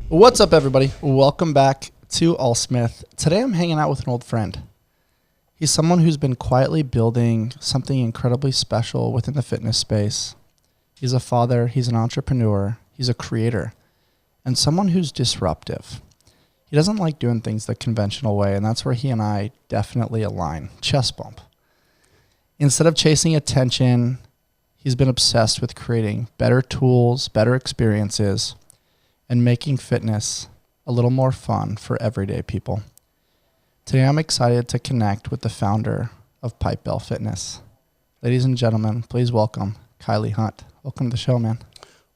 What's up, everybody? Welcome back to ALLSMITH. Today I'm hanging out with an old friend. He's someone who's been quietly building something incredibly special within the fitness space. He's a father, he's an entrepreneur, he's a creator, and someone who's disruptive. He doesn't like doing things the conventional way, and that's where he and I definitely align. Chest bump. Instead of chasing attention, he's been obsessed with creating better tools, better experiences, and making fitness a little more fun for everyday people. Today I'm excited to connect with the founder of Pipebell Fitness. Ladies and gentlemen, please welcome Kaili Hunt. Welcome to the show, man.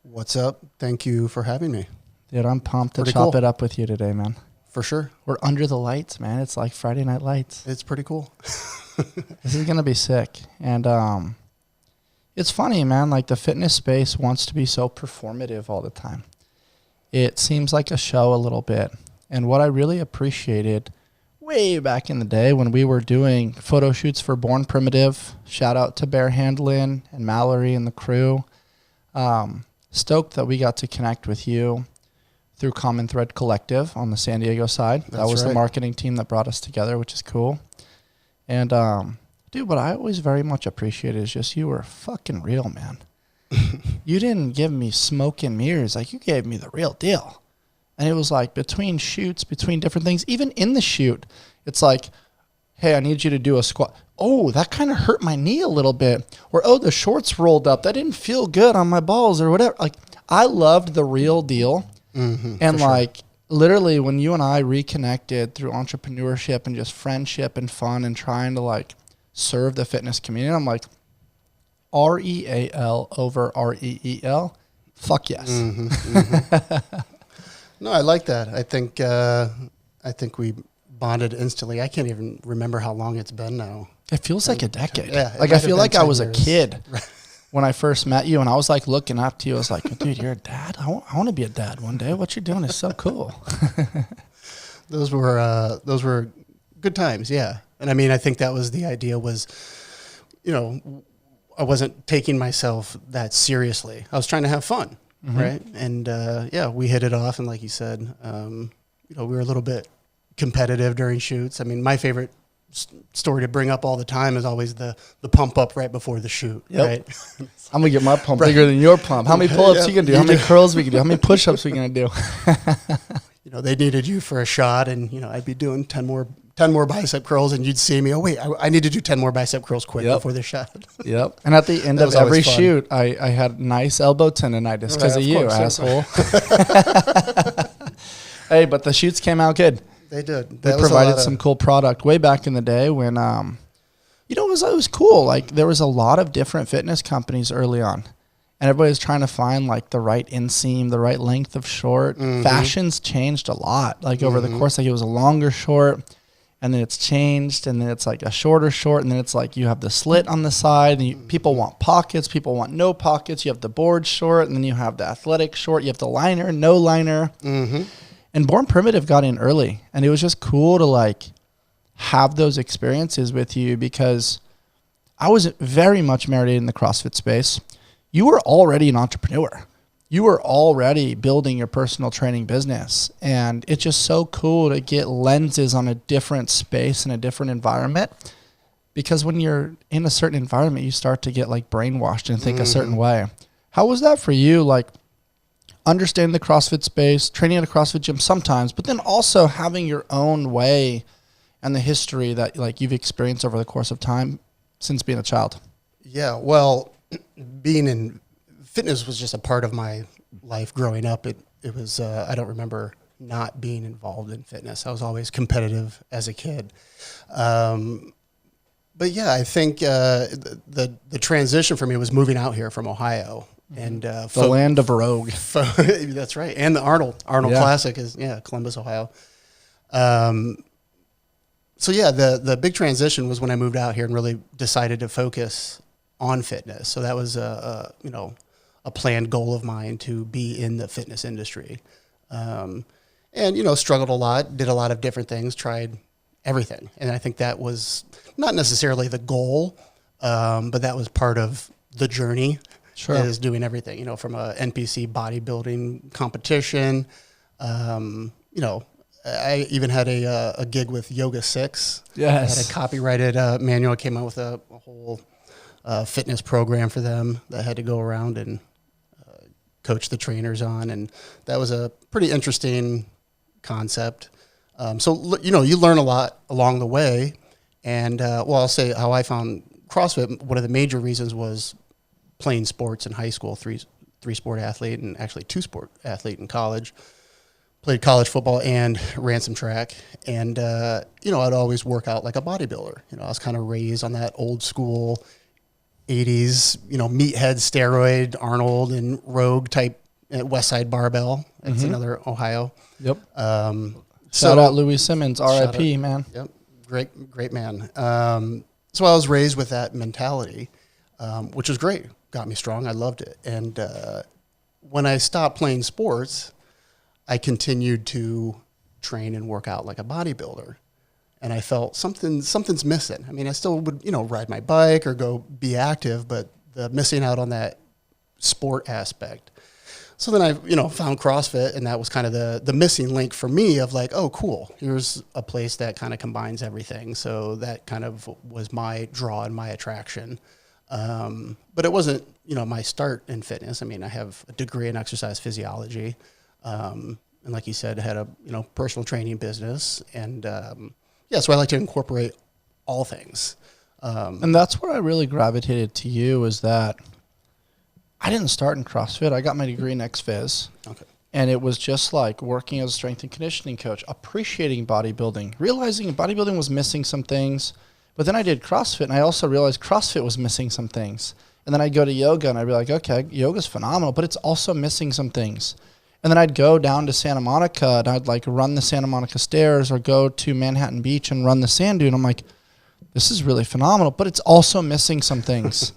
What's up? Thank you for having me. Dude, I'm pumped to Pretty chop cool. it up with you today, man. For sure. We're under the lights, man. It's like Friday Night Lights. It's pretty cool. This is going to be sick. And it's funny, man. Like, the fitness space wants to be so performative all the time. It seems like a show a little bit. And what I really appreciated way back in the day when we were doing photo shoots for Born Primitive, shout out to Bear Handlin and Mallory and the crew. Stoked that we got to connect with you through Common Thread Collective on the San Diego side. That was the marketing team that brought us together, which is cool. And, dude, what I always very much appreciate is just you were fucking real, man. You didn't give me smoke and mirrors. Like, you gave me the real deal. And it was like between shoots, between different things, even in the shoot, it's like, hey, I need you to do a squat. Oh, that kind of hurt my knee a little bit. Or, oh, the shorts rolled up. That didn't feel good on my balls or whatever. Like, I loved the real deal. And like, literally when you and I reconnected through entrepreneurship and just friendship and fun and trying to like serve the fitness community, I'm like, REAL over REEL. Fuck yes. No, I like that. I think we bonded instantly. I can't even remember how long it's been now. It feels like a decade. Yeah, like, I feel like I was 10 a years. kid when I first met you, and I was like looking up to you. I was like, dude, you're a dad? I want to be a dad one day. What you're doing is so cool. Those were good times, yeah. And I mean, I think that was the idea was, you know, I wasn't taking myself that seriously. I was trying to have fun, right? And yeah, we hit it off. And like you said, you know, we were a little bit competitive during shoots. I mean, my favorite story to bring up all the time is always the pump up right before the shoot, right? I'm going to get my pump bigger than your pump. How many pull-ups you can do? How many curls we can do? How many push-ups we going to do? You know, they needed you for a shot, and, you know, I'd be doing 10 more bicep curls, and you'd see me, oh, wait, I need to do 10 more bicep curls quick before the shot. Yep. And at the end of every shoot, I had nice elbow tendonitis because of you, asshole. Hey, but the shoots came out good. They did. They provided some cool product way back in the day when, you know, it was cool. Like, there was a lot of different fitness companies early on. And everybody was trying to find, like, the right inseam, the right length of short. Fashions changed a lot. Like, over the course, like, it was a longer short, and then it's changed, and then it's, like, a shorter short, and then it's, like, you have the slit on the side, and people want pockets, people want no pockets. You have the board short, and then you have the athletic short. You have the liner, no liner. And Born Primitive got in early, and it was just cool to, like, have those experiences with you because I was very much marinated in the CrossFit space. You were already an entrepreneur. You were already building your personal training business. And it's just so cool to get lenses on a different space and a different environment. Because when you're in a certain environment, you start to get like brainwashed and think a certain way. How was that for you? Like, understanding the CrossFit space, training at a CrossFit gym sometimes, but then also having your own way and the history that like you've experienced over the course of time since being a child. Yeah, well, being in fitness was just a part of my life growing up. It was, I don't remember not being involved in fitness. I was always competitive as a kid. But yeah, I think the transition for me was moving out here from Ohio. And the land of Rogue. That's right. And the Arnold Classic is, Columbus, Ohio. So yeah, the big transition was when I moved out here and really decided to focus on fitness. So that was a planned goal of mine to be in the fitness industry. And, you know, struggled a lot, did a lot of different things, tried everything. And I think that was not necessarily the goal, but that was part of the journey. Sure. Is doing everything, you know, from a NPC bodybuilding competition, You know, I even had a gig with Yoga 6. Yes. I had a copyrighted manual. I came out with a whole fitness program for them that I had to go around and coach the trainers on. And that was a pretty interesting concept. So, you know, you learn a lot along the way. And, well, I'll say how I found CrossFit. One of the major reasons was playing sports in high school, three sport athlete, and actually 2-sport athlete in college. Played college football and ran some track. And, you know, I'd always work out like a bodybuilder. You know, I was kind of raised on that old school 80s, you know, meathead, steroid, Arnold and Rogue type West Side Barbell. That's another Ohio. Yep. So Shout out Louis Simmons, R.I.P., man. Yep. Great man. So I was raised with that mentality, which was great. Got me strong. I loved it. And when I stopped playing sports, I continued to train and work out like a bodybuilder. And I felt something's missing. I mean, I still would, you know, ride my bike or go be active, but the missing out on that sport aspect. So then I, you know, found CrossFit, and that was kind of the missing link for me of like, oh, cool. Here's a place that kind of combines everything. So that kind of was my draw and my attraction. But it wasn't, you know, my start in fitness. I mean, I have a degree in exercise physiology. And like you said, I had a, you know, personal training business. And, yeah, so I like to incorporate all things. And that's where I really gravitated to you, is that I didn't start in CrossFit. I got my degree in ex-phys. Okay. And it was just like working as a strength and conditioning coach, appreciating bodybuilding, realizing bodybuilding was missing some things. But then I did CrossFit, and I also realized CrossFit was missing some things. And then I'd go to yoga, and I'd be like, okay, yoga's phenomenal, but it's also missing some things. And then I'd go down to Santa Monica, and I'd like run the Santa Monica stairs or go to Manhattan Beach and run the sand dune. I'm like, this is really phenomenal, but it's also missing some things.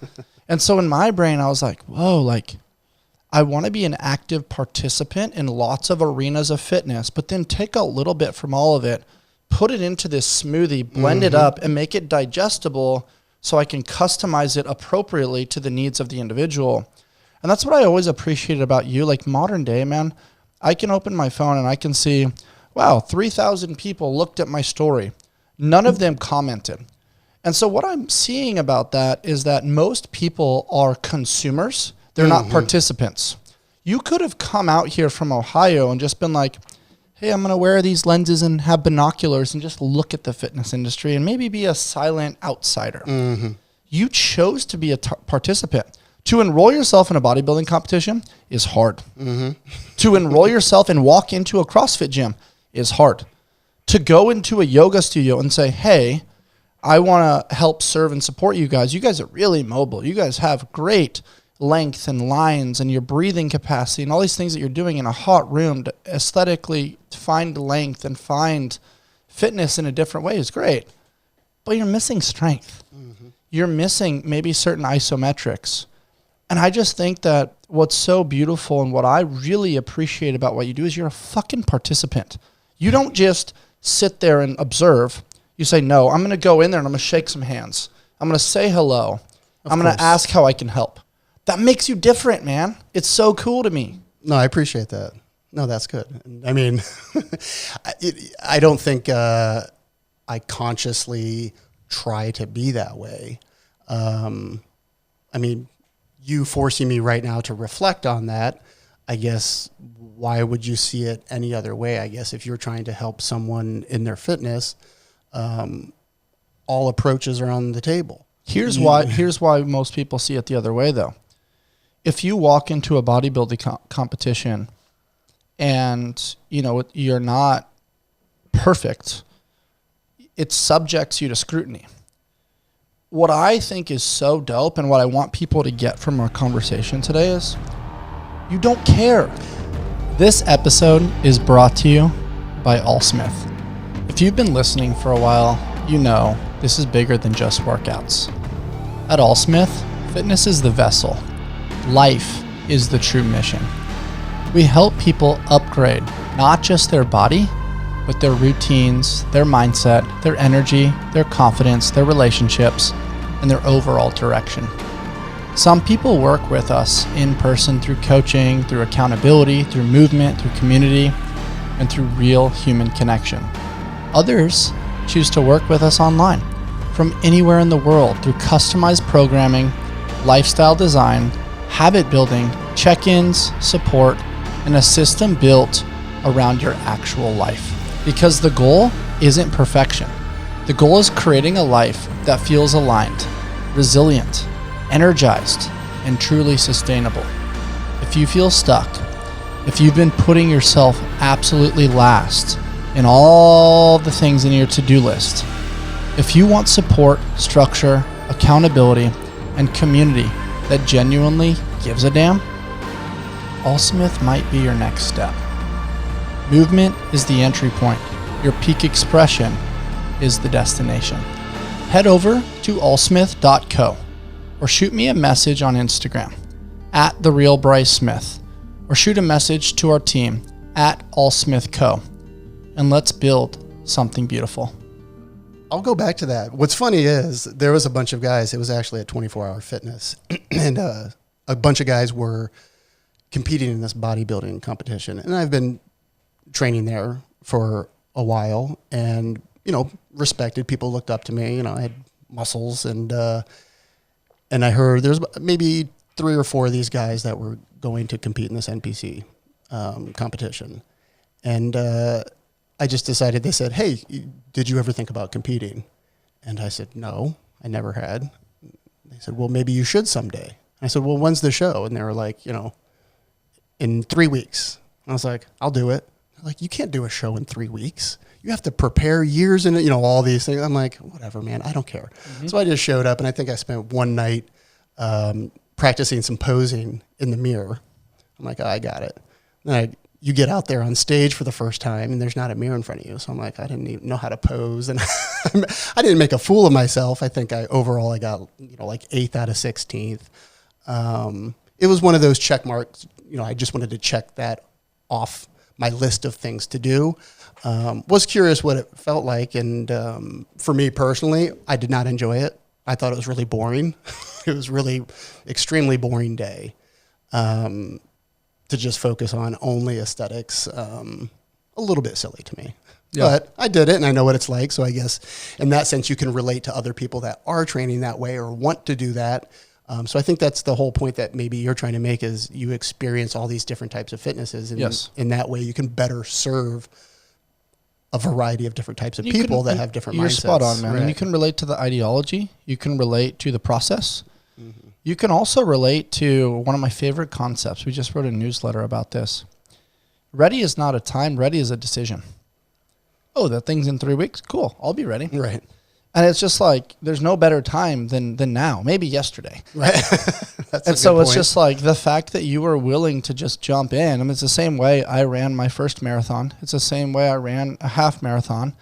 And so in my brain, I was like, whoa, like I want to be an active participant in lots of arenas of fitness, but then take a little bit from all of it, put it into this smoothie, blend it up, and make it digestible so I can customize it appropriately to the needs of the individual. And that's what I always appreciated about you. Like modern day, man, I can open my phone and I can see, wow, 3,000 people looked at my story. None of them commented. And so what I'm seeing about that is that most people are consumers. They're not participants. You could have come out here from Ohio and just been like, hey, I'm going to wear these lenses and have binoculars and just look at the fitness industry and maybe be a silent outsider. You chose to be a participant. To enroll yourself in a bodybuilding competition is hard. To enroll yourself and walk into a CrossFit gym is hard. To go into a yoga studio and say, hey, I want to help serve and support you guys. You guys are really mobile. You guys have great length and lines and your breathing capacity and all these things that you're doing in a hot room to aesthetically find length and find fitness in a different way is great. But you're missing strength. You're missing maybe certain isometrics. And I just think that what's so beautiful and what I really appreciate about what you do is you're a fucking participant. You don't just sit there and observe. You say, no, I'm going to go in there and I'm going to shake some hands. I'm going to say hello. I'm going to ask how I can help. That makes you different, man. It's so cool to me. No, I appreciate that. No, that's good. I mean, I don't think I consciously try to be that way. I mean, you forcing me right now to reflect on that, I guess, why would you see it any other way? I guess if you're trying to help someone in their fitness, all approaches are on the table. Here's why most people see it the other way, though. If you walk into a bodybuilding competition and, you know, you're not perfect, it subjects you to scrutiny. What I think is so dope and what I want people to get from our conversation today is you don't care. This episode is brought to you by ALLSMITH. If you've been listening for a while, you know this is bigger than just workouts. At ALLSMITH, fitness is the vessel. Life is the true mission. We help people upgrade not just their body, but their routines, their mindset, their energy, their confidence, their relationships, and their overall direction. Some people work with us in person through coaching, through accountability, through movement, through community. and through real human connection. Others choose to work with us online from anywhere in the world through customized programming, lifestyle design, habit building, check-ins, support, and a system built around your actual life. Because the goal isn't perfection. The goal is creating a life that feels aligned, resilient, energized, and truly sustainable. If you feel stuck, if you've been putting yourself absolutely last in all the things in your to-do list, if you want support, structure, accountability, and community that genuinely gives a damn, ALLSMITH might be your next step. Movement is the entry point. Your peak expression is the destination. Head over to allsmith.co or shoot me a message on Instagram @TheRealBryceSmith, or shoot a message to our team @AllSmithCo, and let's build something beautiful. I'll go back to that. What's funny is there was a bunch of guys, it was actually a 24-hour fitness, and a bunch of guys were competing in this bodybuilding competition. And I've been training there for a while and, respected. People looked up to me. I had muscles, and I heard there's maybe 3 or 4 of these guys that were going to compete in this NPC competition. And I just decided, they said, "Hey, did you ever think about competing?" And I said, "No, I never had." They said, "Well, maybe you should someday." I said, "Well, when's the show?" And they were like, in 3 weeks. And I was like, "I'll do it." They're like, "You can't do a show in 3 weeks. You have to prepare years and, all these things." I'm like, "Whatever, man. I don't care." Mm-hmm. So I just showed up, and I think I spent one night practicing some posing in the mirror. I'm like, "Oh, I got it." Then you get out there on stage for the first time, and there's not a mirror in front of you. So I'm like, I didn't even know how to pose, and I didn't make a fool of myself. I think overall I got like 8th out of 16th. It was one of those check marks. I just wanted to check that off my list of things to do. Was curious what it felt like, and for me personally, I did not enjoy it. I thought it was really boring. It was really extremely boring day. To just focus on only aesthetics, a little bit silly to me. Yeah. But I did it, and I know what it's like. So I guess in that sense, you can relate to other people that are training that way or want to do that. So I think that's the whole point that maybe you're trying to make, is you experience all these different types of fitnesses. And yes. In that way, you can better serve a variety of different types of people that have different mindsets. You're spot on, man. Right. And you can relate to the ideology. You can relate to the process. Mm-hmm. You can also relate to one of my favorite concepts. We just wrote a newsletter about this. Ready is not a time. Ready is a decision. Oh, that thing's in 3 weeks? Cool. I'll be ready. Right. And it's just like, there's no better time than now. Maybe yesterday. Right. And so it's just like the fact that you were willing to just jump in. I mean, it's the same way I ran my first marathon. It's the same way I ran a half marathon.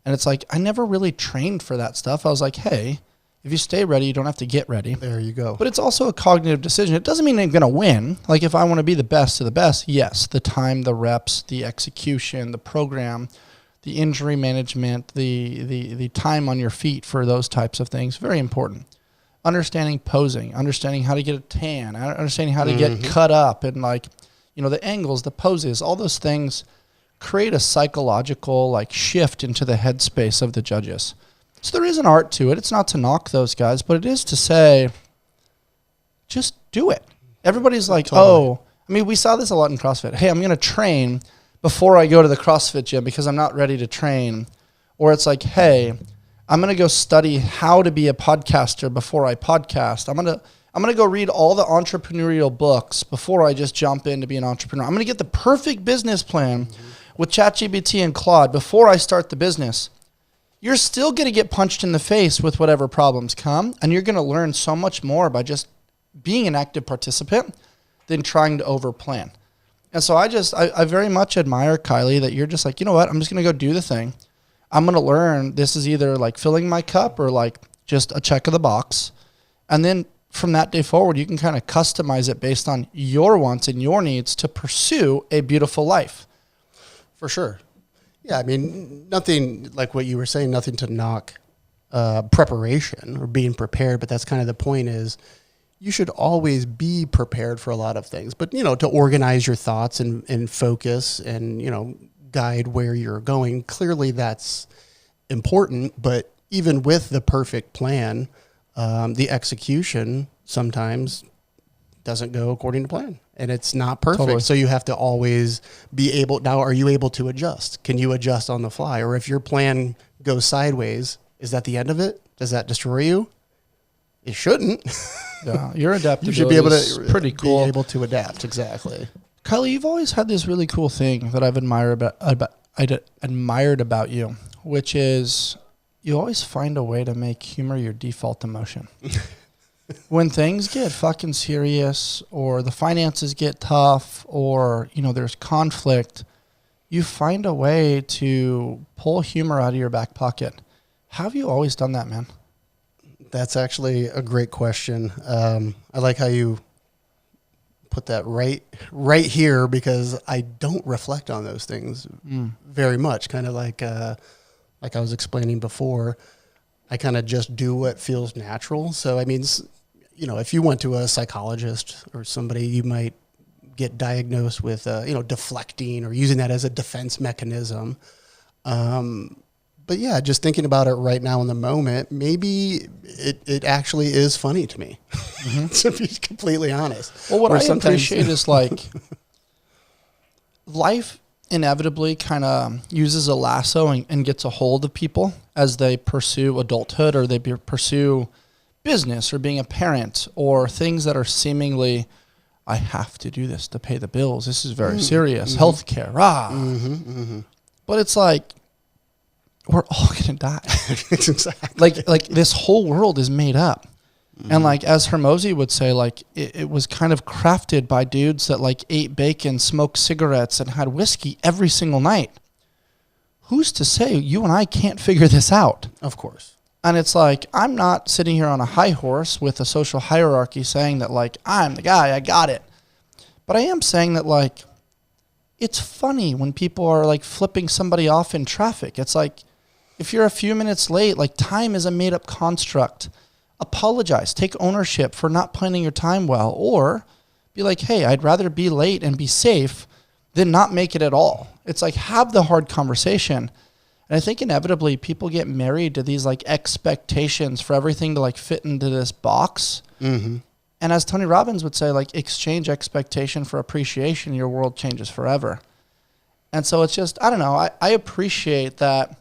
And it's like, I never really trained for that stuff. I was like, hey, if you stay ready, you don't have to get ready. There you go. But it's also a cognitive decision. It doesn't mean I'm going to win. Like if I want to be the best of the best, yes, the time, the reps, the execution, the program, the injury management, the time on your feet for those types of things, very important. Understanding posing, understanding how to get a tan, understanding how to get cut up, and the angles, the poses, all those things create a psychological shift into the headspace of the judges. So there is an art to it. It's not to knock those guys, but it is to say, just do it. Everybody's like, totally. We saw this a lot in CrossFit. Hey, I'm going to train before I go to the CrossFit gym because I'm not ready to train. Or it's like, hey, I'm going to go study how to be a podcaster before I podcast. I'm going to go read all the entrepreneurial books before I just jump in to be an entrepreneur. I'm going to get the perfect business plan with ChatGPT and Claude before I start the business. You're still going to get punched in the face with whatever problems come, and you're going to learn so much more by just being an active participant than trying to overplan. And so I very much admire, Kaili, that you're just like, you know what, I'm just going to go do the thing. I'm going to learn this is either filling my cup or just a check of the box. And then from that day forward, you can kind of customize it based on your wants and your needs to pursue a beautiful life. For sure. Yeah, nothing like what you were saying, nothing to knock preparation or being prepared, but that's kind of the point is you should always be prepared for a lot of things. But, to organize your thoughts and focus and, guide where you're going. Clearly that's important, but even with the perfect plan, the execution sometimes doesn't go according to plan, and it's not perfect. Totally. So you have to always be able. Now, are you able to adjust? Can you adjust on the fly? Or if your plan goes sideways, is that the end of it? Does that destroy you? It shouldn't. Yeah, your adaptability You should be able is to pretty cool. Be able to adapt. Exactly. Kaili, you've always had this really cool thing that I've admired about you, which is you always find a way to make humor your default emotion. When things get fucking serious, or the finances get tough, or, you know, there's conflict, you find a way to pull humor out of your back pocket. How have you always done that, man? That's actually a great question. I like how you put that right here, because I don't reflect on those things very much. Kind of like I was explaining before, I kind of just do what feels natural. So, I mean, you know, if you went to a psychologist or somebody, you might get diagnosed with, deflecting or using that as a defense mechanism. But yeah, just thinking about it right now in the moment, maybe it actually is funny to me, to be completely honest. Well, what I appreciate is like life inevitably kind of uses a lasso and gets a hold of people as they pursue adulthood, or they pursue business, or being a parent, or things that are seemingly, I have to do this to pay the bills. This is very serious. Healthcare. But it's like, we're all going to die. Exactly. Like this whole world is made up. And like, as Hermosi would say, like it was kind of crafted by dudes that like ate bacon, smoked cigarettes, and had whiskey every single night. Who's to say you and I can't figure this out? Of course. And it's like, I'm not sitting here on a high horse with a social hierarchy saying that like, I'm the guy, I got it. But I am saying that like, it's funny when people are like flipping somebody off in traffic. It's like, if you're a few minutes late, like, time is a made up construct. Apologize, take ownership for not planning your time well, or be like, hey, I'd rather be late and be safe than not make it at all. It's like, have the hard conversation. And I think inevitably people get married to these like expectations for everything to like fit into this box. And as Tony Robbins would say, like, exchange expectation for appreciation, your world changes forever. And so it's just, I don't know, I appreciate that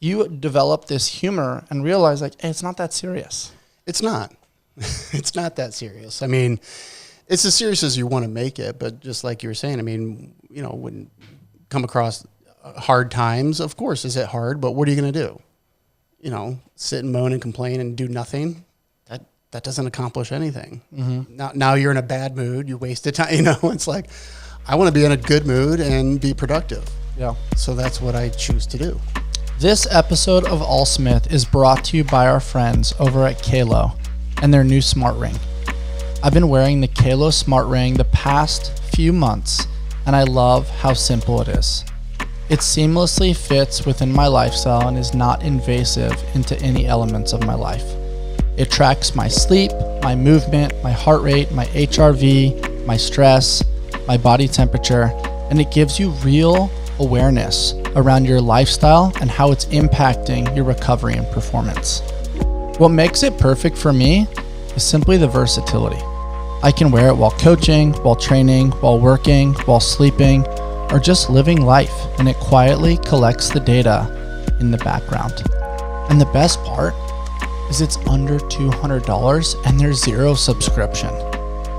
you develop this humor and realize like, hey, it's not that serious. It's not. It's not that serious. I mean, it's as serious as you want to make it, but just like you were saying, I mean, you know, when you come across hard times, of course, is it hard, but what are you going to do? You know, sit and moan and complain and do nothing? That doesn't accomplish anything. Now you're in a bad mood, you wasted time, you know, it's like, I want to be in a good mood and be productive. Yeah. So that's what I choose to do. This episode of ALLSMITH is brought to you by our friends over at Kalo and their new smart ring. I've been wearing the Kalo smart ring the past few months, and I love how simple it is. It seamlessly fits within my lifestyle and is not invasive into any elements of my life. It tracks my sleep, my movement, my heart rate, my HRV, my stress, my body temperature, and it gives you real awareness around your lifestyle and how it's impacting your recovery and performance. What makes it perfect for me is simply the versatility. I can wear it while coaching, while training, while working, while sleeping, or just living life, and it quietly collects the data in the background. And the best part is it's under $200 and there's zero subscription.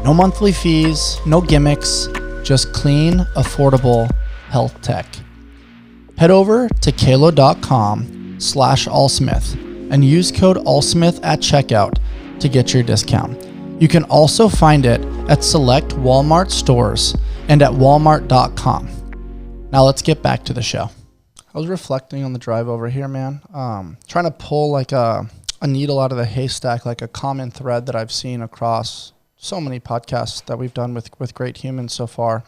No monthly fees, no gimmicks, just clean, affordable health tech. Head over to kalo.com/allsmith and use code ALLSMITH at checkout to get your discount. You can also find it at select Walmart stores and at walmart.com. Now let's get back to the show. I was reflecting on the drive over here, man. Trying to pull like a needle out of the haystack, like a common thread that I've seen across so many podcasts that we've done with great humans so far.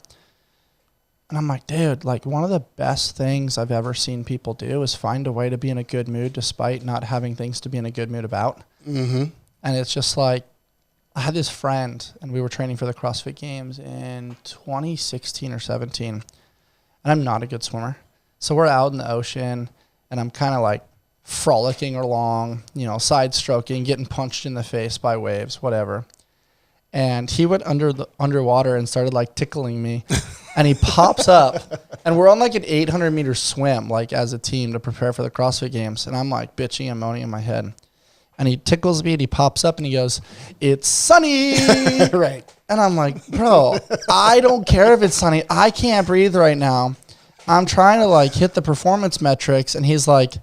And I'm like, dude, like one of the best things I've ever seen people do is find a way to be in a good mood despite not having things to be in a good mood about. And it's just like, I had this friend and we were training for the CrossFit Games in 2016 or 17. and I'm not a good swimmer. So we're out in the ocean, and I'm kind of like frolicking along, side stroking, getting punched in the face by waves, whatever. And he went underwater and started like tickling me. And he pops up, and we're on like an 800-meter swim, like as a team to prepare for the CrossFit Games. And I'm like bitching and moaning in my head. And he tickles me, and he pops up, and he goes, "It's sunny." Right. And I'm like, bro, I don't care if it's sunny. I can't breathe right now. I'm trying to like hit the performance metrics. And he's like,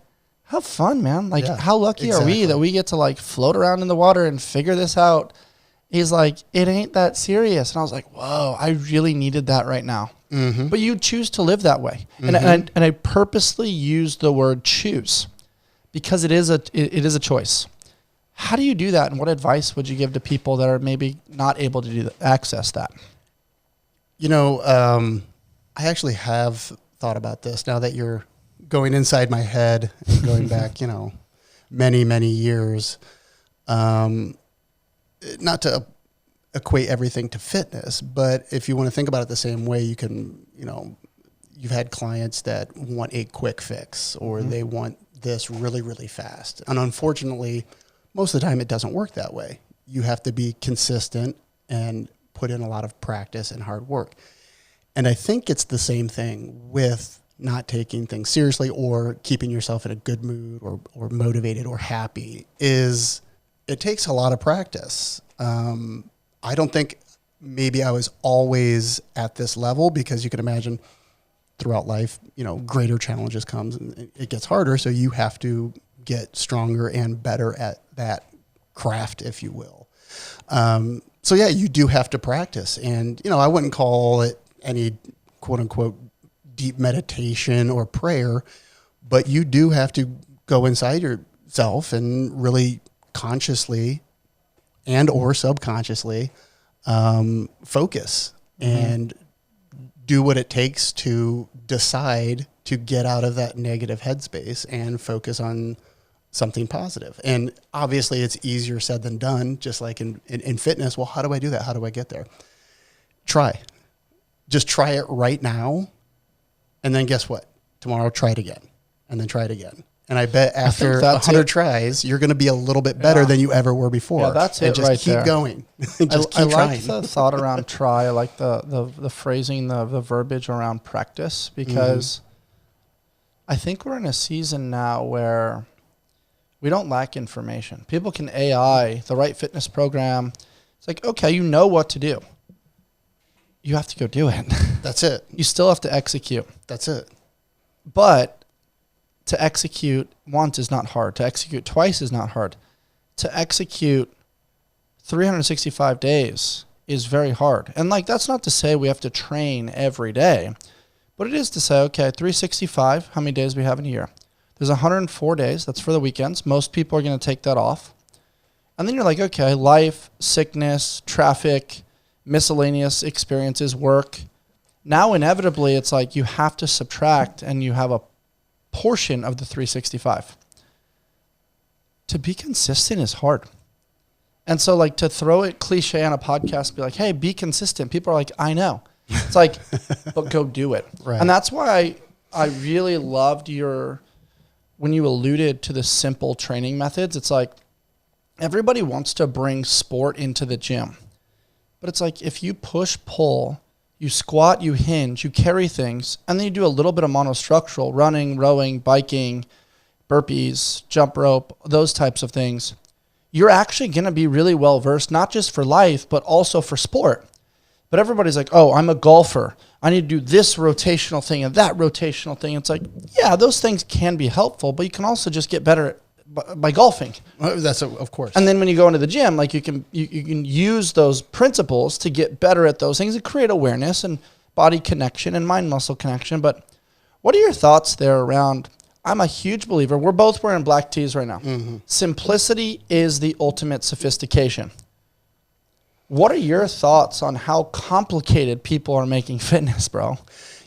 have fun, man. Like, how lucky are we that we get to like float around in the water and figure this out? He's like, it ain't that serious. And I was like, whoa, I really needed that right now. Mm-hmm. But you choose to live that way. Mm-hmm. And I purposely use the word choose because it is a choice. How do you do that? And what advice would you give to people that are maybe not able to access that? I actually have thought about this now that you're going inside my head and going back, many, many years. Not to equate everything to fitness, but if you want to think about it the same way, you can, you've had clients that want a quick fix or they want this really, really fast. And unfortunately, most of the time it doesn't work that way. You have to be consistent and put in a lot of practice and hard work. And I think it's the same thing with not taking things seriously or keeping yourself in a good mood or motivated or happy is it takes a lot of practice. I don't think maybe I was always at this level because you can imagine throughout life, greater challenges comes and it gets harder. So you have to get stronger and better at that craft, if you will. So yeah, you do have to practice. And, I wouldn't call it any quote unquote deep meditation or prayer, but you do have to go inside yourself and really consciously and or subconsciously focus and do what it takes to decide to get out of that negative headspace and focus on something positive. And obviously it's easier said than done, just like in fitness. Well, how do I do that? How do I get there? Just try it right now. And then guess what? Tomorrow, try it again and then try it again. And I bet after 100 tries, you're going to be a little bit better than you ever were before. Yeah, that's it. Just keep going. Just keep trying. I like the thought around try. I like the phrasing, the verbiage around practice, because I think we're in a season now where we don't lack information. People can AI the right fitness program. It's like, okay, you know what to do. You have to go do it. That's it. You still have to execute. That's it. But to execute once is not hard. To execute twice is not hard. To execute 365 days is very hard. And that's not to say we have to train every day, but it is to say, okay, 365, how many days we have in a year? There's 104 days. That's for the weekends. Most people are going to take that off. And then you're like, okay, life, sickness, traffic, miscellaneous experiences, work. Now, inevitably, it's like you have to subtract and you have a portion of the 365. To be consistent is hard. And so to throw it cliche on a podcast, be like, hey, be consistent. People are like, I know. It's like, but go do it. Right. And that's why I really loved when you alluded to the simple training methods. It's like everybody wants to bring sport into the gym. But it's like if you push, pull, you squat, you hinge, you carry things, and then you do a little bit of monostructural, running, rowing, biking, burpees, jump rope, those types of things, you're actually going to be really well versed, not just for life, but also for sport. But everybody's like, oh, I'm a golfer. I need to do this rotational thing and that rotational thing. It's like, yeah, those things can be helpful, but you can also just get better by golfing. That's of course. And then when you go into the gym, you can use those principles to get better at those things and create awareness and body connection and mind muscle connection. But what are your thoughts there around? I'm a huge believer. We're both wearing black tees right now. Mm-hmm. Simplicity is the ultimate sophistication. What are your thoughts on how complicated people are making fitness, bro?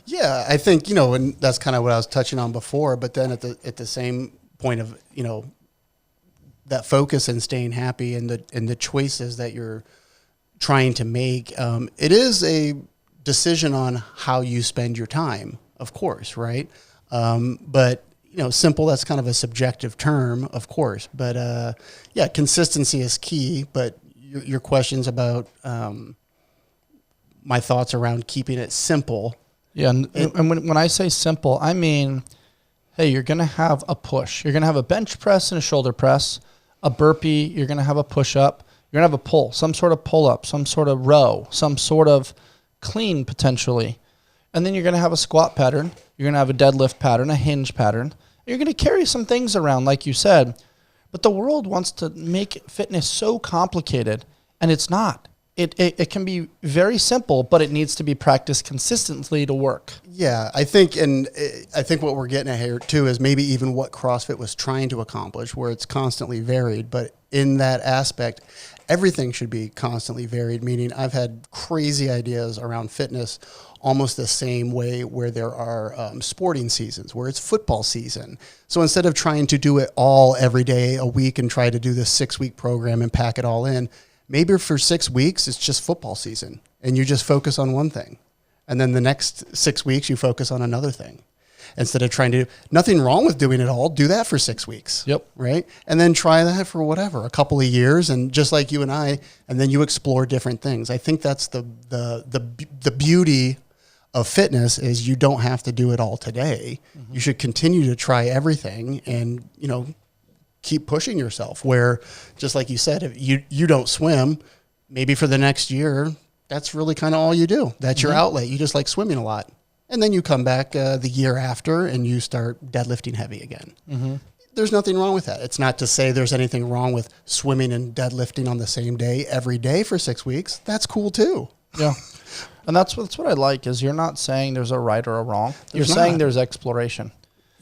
Yeah, I think, and that's kind of what I was touching on before, but then at the same point of, that focus and staying happy and the choices that you're trying to make, it is a decision on how you spend your time. of course, right? But simple, that's kind of a subjective term, of course. But yeah, consistency is key. But your questions about my thoughts around keeping it simple. Yeah, and when I say simple, I mean, hey, you're going to have a push. You're going to have a bench press and a shoulder press, a burpee. You're going to have a push-up. You're going to have a pull, some sort of pull-up, some sort of row, some sort of clean potentially. And then you're going to have a squat pattern. You're going to have a deadlift pattern, a hinge pattern. You're going to carry some things around, like you said. But the world wants to make fitness so complicated, and it's not. It can be very simple, but it needs to be practiced consistently to work. Yeah, I think what we're getting at here too is maybe even what CrossFit was trying to accomplish, where it's constantly varied. But in that aspect, everything should be constantly varied, meaning I've had crazy ideas around fitness almost the same way where there are sporting seasons, where it's football season. So instead of trying to do it all every day a week and try to do this 6-week program and pack it all in, maybe for 6 weeks, it's just football season and you just focus on one thing. And then the next 6 weeks, you focus on another thing. Instead of trying to, nothing wrong with doing it all, do that for 6 weeks. Yep. Right. And then try that for whatever, a couple of years. And just like you and I, and then you explore different things. I think that's the beauty of fitness is you don't have to do it all today. Mm-hmm. You should continue to try everything and, keep pushing yourself where, just like you said, if you don't swim, maybe for the next year, that's really kind of all you do. That's your outlet. You just like swimming a lot. And then you come back the year after and you start deadlifting heavy again. Mm-hmm. There's nothing wrong with that. It's not to say there's anything wrong with swimming and deadlifting on the same day every day for 6 weeks. That's cool too. Yeah. And that's what I like is you're not saying there's a right or a wrong. You're saying there's exploration.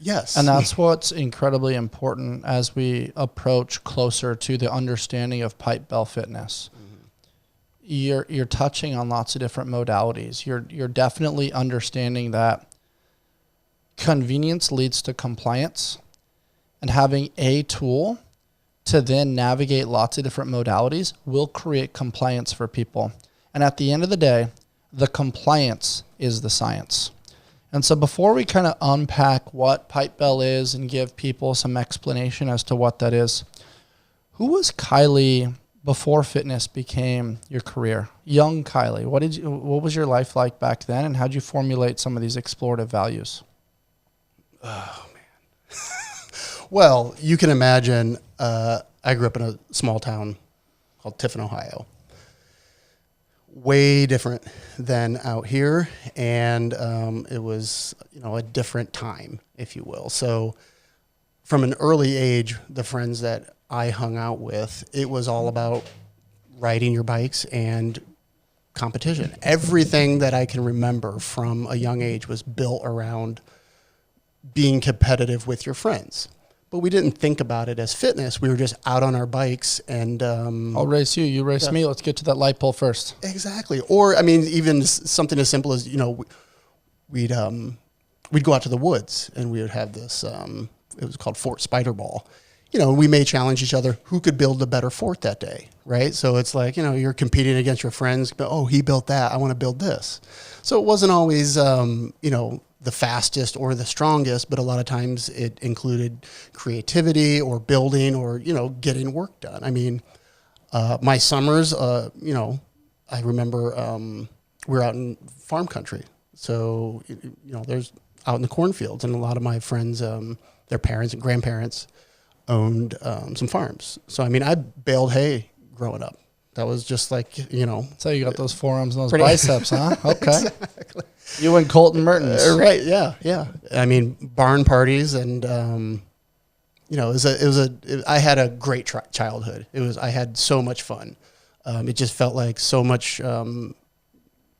Yes. And that's what's incredibly important as we approach closer to the understanding of Pipebell Fitness. Mm-hmm. You're touching on lots of different modalities. You're definitely understanding that convenience leads to compliance, and having a tool to then navigate lots of different modalities will create compliance for people. And at the end of the day, the compliance is the science. And so before we kind of unpack what Pipebell is and give people some explanation as to what that is, who was Kaili before fitness became your career? Young Kaili. What was your life like back then, and how did you formulate some of these explorative values? Oh, man. Well, you can imagine I grew up in a small town called Tiffin, Ohio. Way different than out here, and it was a different time, if you will. So from an early age, the friends that I hung out with, it was all about riding your bikes and competition. Everything that I can remember from a young age was built around being competitive with your friends. But we didn't think about it as fitness. We were just out on our bikes and... I'll race you. You race me. Let's get to that light pole first. Exactly. Or, I mean, even something as simple as, we'd go out to the woods and we would have this, it was called Fort Spider Ball. We may challenge each other who could build a better fort that day, right? So it's like, you're competing against your friends. But, oh, he built that. I want to build this. So it wasn't always, the fastest or the strongest, but a lot of times it included creativity or building or, getting work done. I mean, my summers, I remember we were out in farm country. So, there's out in the cornfields, and a lot of my friends, their parents and grandparents owned some farms. So, I mean, I baled hay growing up. That was just like, That's how you got those forearms and those biceps, huh? Okay. Exactly. You and Colton Mertens. Right, yeah. I mean, barn parties and, I had a great childhood. I had so much fun. It just felt like so much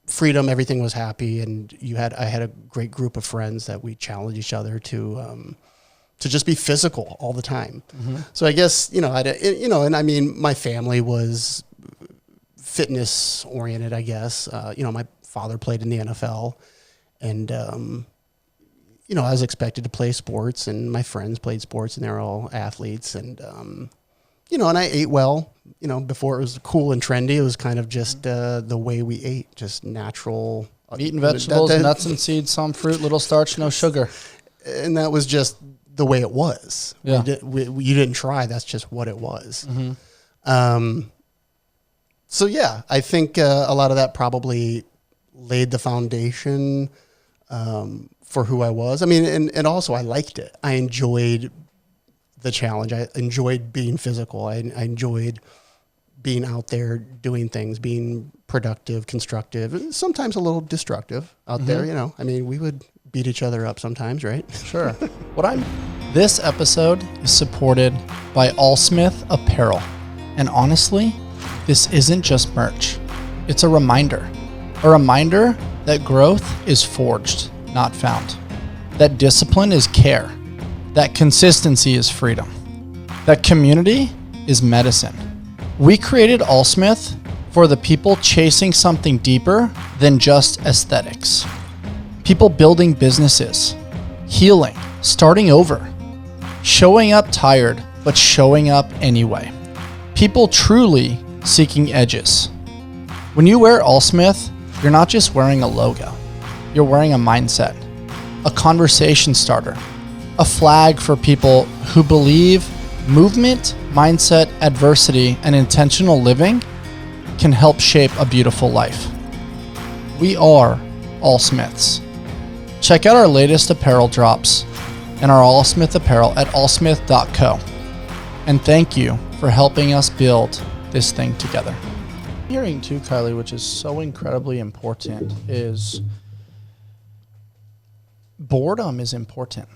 freedom. Everything was happy. And I had a great group of friends that we challenged each other to just be physical all the time. Mm-hmm. So I guess, and I mean, my family was fitness oriented, I guess. My father played in the NFL, and I was expected to play sports, and my friends played sports, and they were all athletes, and and I ate well. Before it was cool and trendy, it was kind of just the way we ate, just natural Meat and vegetables, nuts and seeds, some fruit, little starch, no sugar. And that was just the way it was. Yeah. You didn't try. That's just what it was. Mm-hmm. So, yeah, I think a lot of that probably laid the foundation for who I was. I mean, and also I liked it. I enjoyed the challenge. I enjoyed being physical. I enjoyed being out there doing things, being productive, constructive, and sometimes a little destructive out there, you know. I mean, we would beat each other up sometimes, right? Sure. This episode is supported by ALLSMITH Apparel. And honestly, this isn't just merch. It's a reminder that growth is forged, not found. That discipline is care. That consistency is freedom. That community is medicine. We created ALLSMITH for the people chasing something deeper than just aesthetics. People building businesses, healing, starting over, showing up tired, but showing up anyway. People truly seeking edges. When you wear ALLSMITH, you're not just wearing a logo. You're wearing a mindset, a conversation starter, a flag for people who believe movement, mindset, adversity, and intentional living can help shape a beautiful life. We are ALLSMITHs. Check out our latest apparel drops and our ALLSMITH apparel at allsmith.co. And thank you for helping us build this thing together. Hearing too, Kaili, which is so incredibly important, is boredom is important.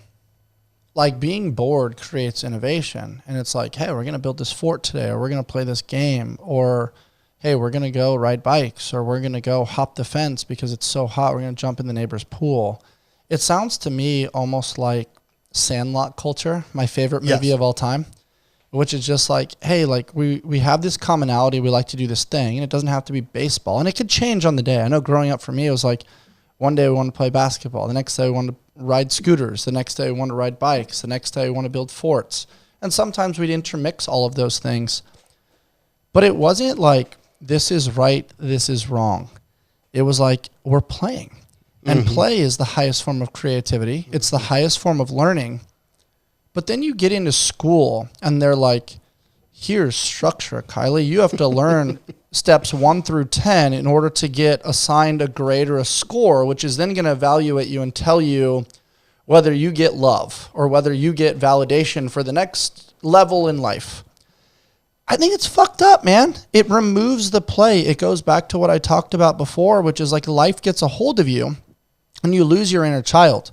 Like, being bored creates innovation, and it's like, hey, we're going to build this fort today, or we're going to play this game, or hey, we're going to go ride bikes, or we're going to go hop the fence because it's so hot, we're going to jump in the neighbor's pool. It sounds to me almost like Sandlot culture, my favorite movie of all time, which is just like, hey, like we have this commonality, we like to do this thing, and it doesn't have to be baseball, and it could change on the day. I know growing up for me, it was like, one day we wanted to play basketball, the next day we wanted to ride scooters, the next day we wanted to ride bikes, the next day we want to build forts. And sometimes we'd intermix all of those things. But it wasn't like, this is right, this is wrong. It was like, we're playing. And play is the highest form of creativity. It's the highest form of learning. But then you get into school and they're like, here's structure, Kaili. You have to learn steps 1 through 10 in order to get assigned a grade or a score, which is then going to evaluate you and tell you whether you get love or whether you get validation for the next level in life. I think it's fucked up, man. It removes the play. It goes back to what I talked about before, which is like life gets a hold of you and you lose your inner child.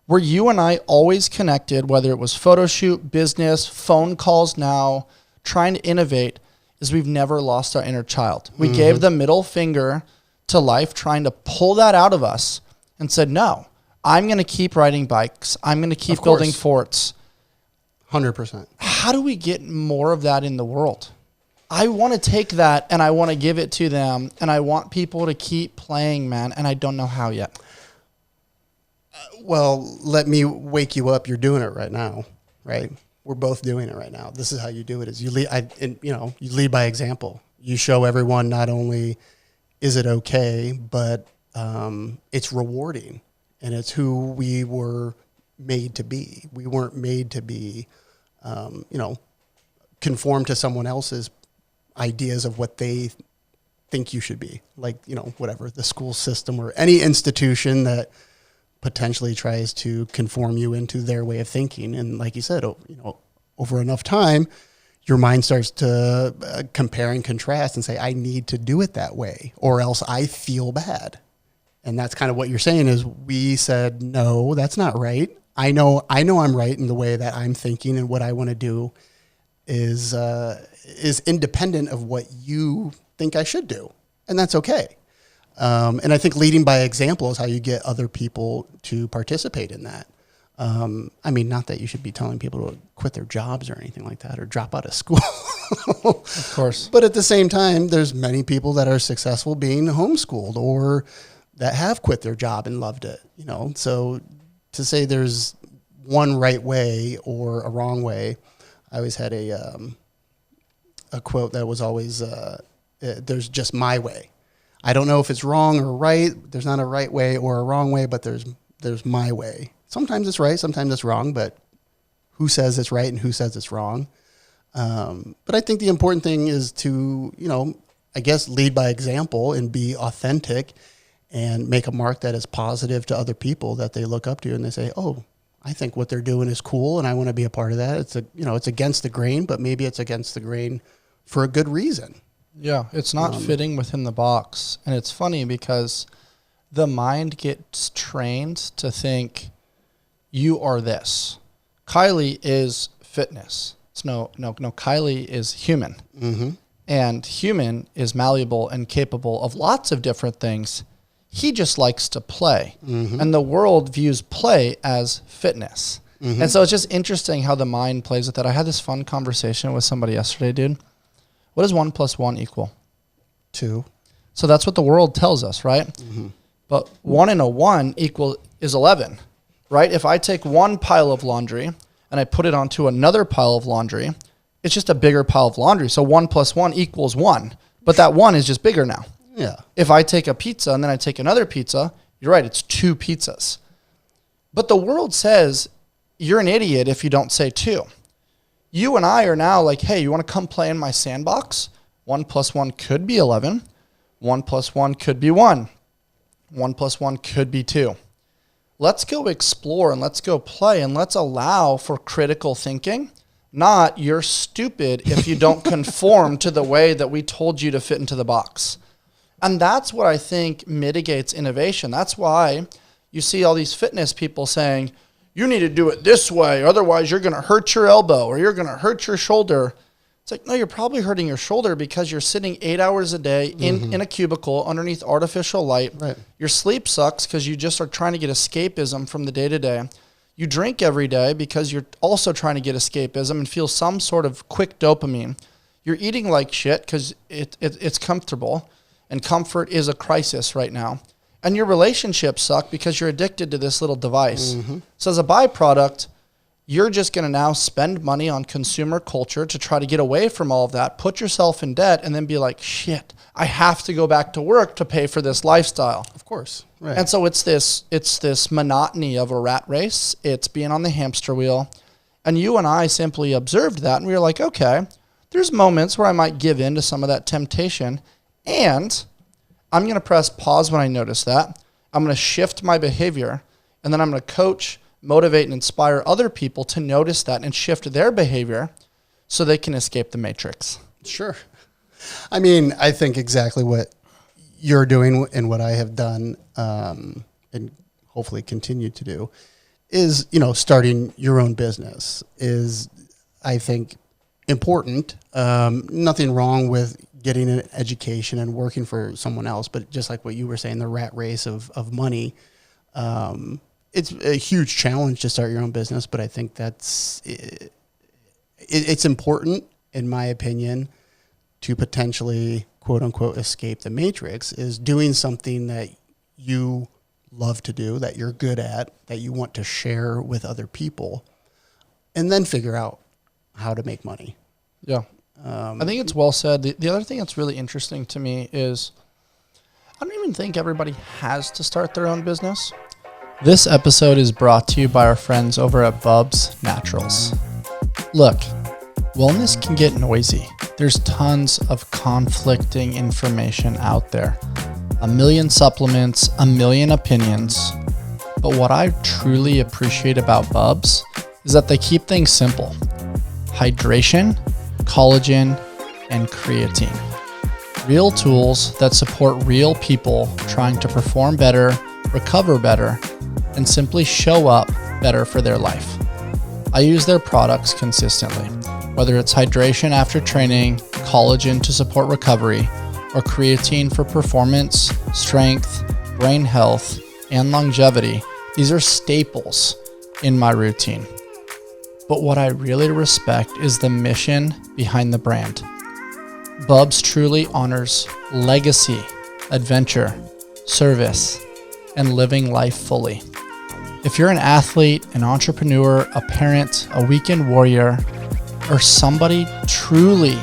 Were you and I always connected, whether it was photo shoot, business, phone calls now, trying to innovate, is we've never lost our inner child. We gave the middle finger to life, trying to pull that out of us, and said, no, I'm going to keep riding bikes. I'm going to keep building forts. 100%. How do we get more of that in the world? I want to take that and I want to give it to them, and I want people to keep playing, man, and I don't know how yet. Well, let me wake you up. You're doing it right now, right? We're both doing it right now. This is how you do it. Is you lead, you lead by example. You show everyone not only is it okay, but it's rewarding, and it's who we were made to be. We weren't made to be, conform to someone else's ideas of what they think you should be. Like, whatever, the school system or any institution that potentially tries to conform you into their way of thinking. And like you said, over enough time, your mind starts to compare and contrast and say, I need to do it that way or else I feel bad. And that's kind of what you're saying is we said, no, that's not right. I know I'm right in the way that I'm thinking, and what I want to do is independent of what you think I should do. And that's okay. And I think leading by example is how you get other people to participate in that. Not that you should be telling people to quit their jobs or anything like that or drop out of school. Of course. But at the same time, there's many people that are successful being homeschooled or that have quit their job and loved it. So to say there's one right way or a wrong way, I always had a quote that was always, there's just my way. I don't know if it's wrong or right. There's not a right way or a wrong way, but there's my way. Sometimes it's right, sometimes it's wrong, but who says it's right and who says it's wrong? But I think the important thing is to, I guess, lead by example and be authentic and make a mark that is positive to other people that they look up to and they say, oh, I think what they're doing is cool and I want to be a part of that. It's against the grain, but maybe it's against the grain for a good reason. Yeah, it's not fitting within the box. And it's funny because the mind gets trained to think you are this. Kaili is fitness. It's no, Kaili is human. Mm-hmm. And human is malleable and capable of lots of different things. He just likes to play. Mm-hmm. And the world views play as fitness. Mm-hmm. And so it's just interesting how the mind plays with that. I had this fun conversation with somebody yesterday, dude. What does 1 + 1 equal? 2. So that's what the world tells us, right? Mm-hmm. But 1 and a 1 is 11, right? If I take one pile of laundry and I put it onto another pile of laundry, it's just a bigger pile of laundry. So 1 + 1 = 1. But that 1 is just bigger now. Yeah. If I take a pizza and then I take another pizza, you're right, it's 2 pizzas. But the world says you're an idiot if you don't say 2. You and I are now like, hey, you want to come play in my sandbox? 1 + 1 could be 11. 1 + 1 could be 1. 1 + 1 could be 2. Let's go explore and let's go play and let's allow for critical thinking. Not you're stupid if you don't conform to the way that we told you to fit into the box. And that's what I think mitigates innovation. That's why you see all these fitness people saying, you need to do it this way, otherwise you're going to hurt your elbow or you're going to hurt your shoulder. It's like, no, you're probably hurting your shoulder because you're sitting 8 hours a day in a cubicle underneath artificial light. Right. Your sleep sucks because you just are trying to get escapism from the day-to-day. You drink every day because you're also trying to get escapism and feel some sort of quick dopamine. You're eating like shit because it's comfortable. And comfort is a crisis right now. And your relationships suck because you're addicted to this little device. Mm-hmm. So as a byproduct, you're just going to now spend money on consumer culture to try to get away from all of that, put yourself in debt, and then be like, shit, I have to go back to work to pay for this lifestyle. Of course. Right. And so it's this monotony of a rat race. It's being on the hamster wheel. And you and I simply observed that, and we were like, okay, there's moments where I might give in to some of that temptation. And I'm going to press pause when I notice that. I'm going to shift my behavior, and then I'm going to coach, motivate, and inspire other people to notice that and shift their behavior so they can escape the matrix. Sure. I mean, I think exactly what you're doing and what I have done and hopefully continue to do is, starting your own business is, I think, important. Nothing wrong with getting an education and working for someone else, but just like what you were saying, the rat race of money, it's a huge challenge to start your own business, but I think it's important, in my opinion, to potentially, quote unquote, escape the matrix, is doing something that you love to do, that you're good at, that you want to share with other people, and then figure out how to make money. Yeah. I think it's well said. The other thing that's really interesting to me is I don't even think everybody has to start their own business. This episode is brought to you by our friends over at Bubs Naturals. Look, wellness can get noisy. There's tons of conflicting information out there. 1 million supplements, 1 million opinions. But what I truly appreciate about Bubs is that they keep things simple. Hydration, collagen, and creatine. Real tools that support real people trying to perform better, recover better, and simply show up better for their life. I use their products consistently, whether it's hydration after training, collagen to support recovery, or creatine for performance, strength, brain health, and longevity. These are staples in my routine. But what I really respect is the mission behind the brand. Bubs truly honors legacy, adventure, service, and living life fully. If you're an athlete, an entrepreneur, a parent, a weekend warrior, or somebody truly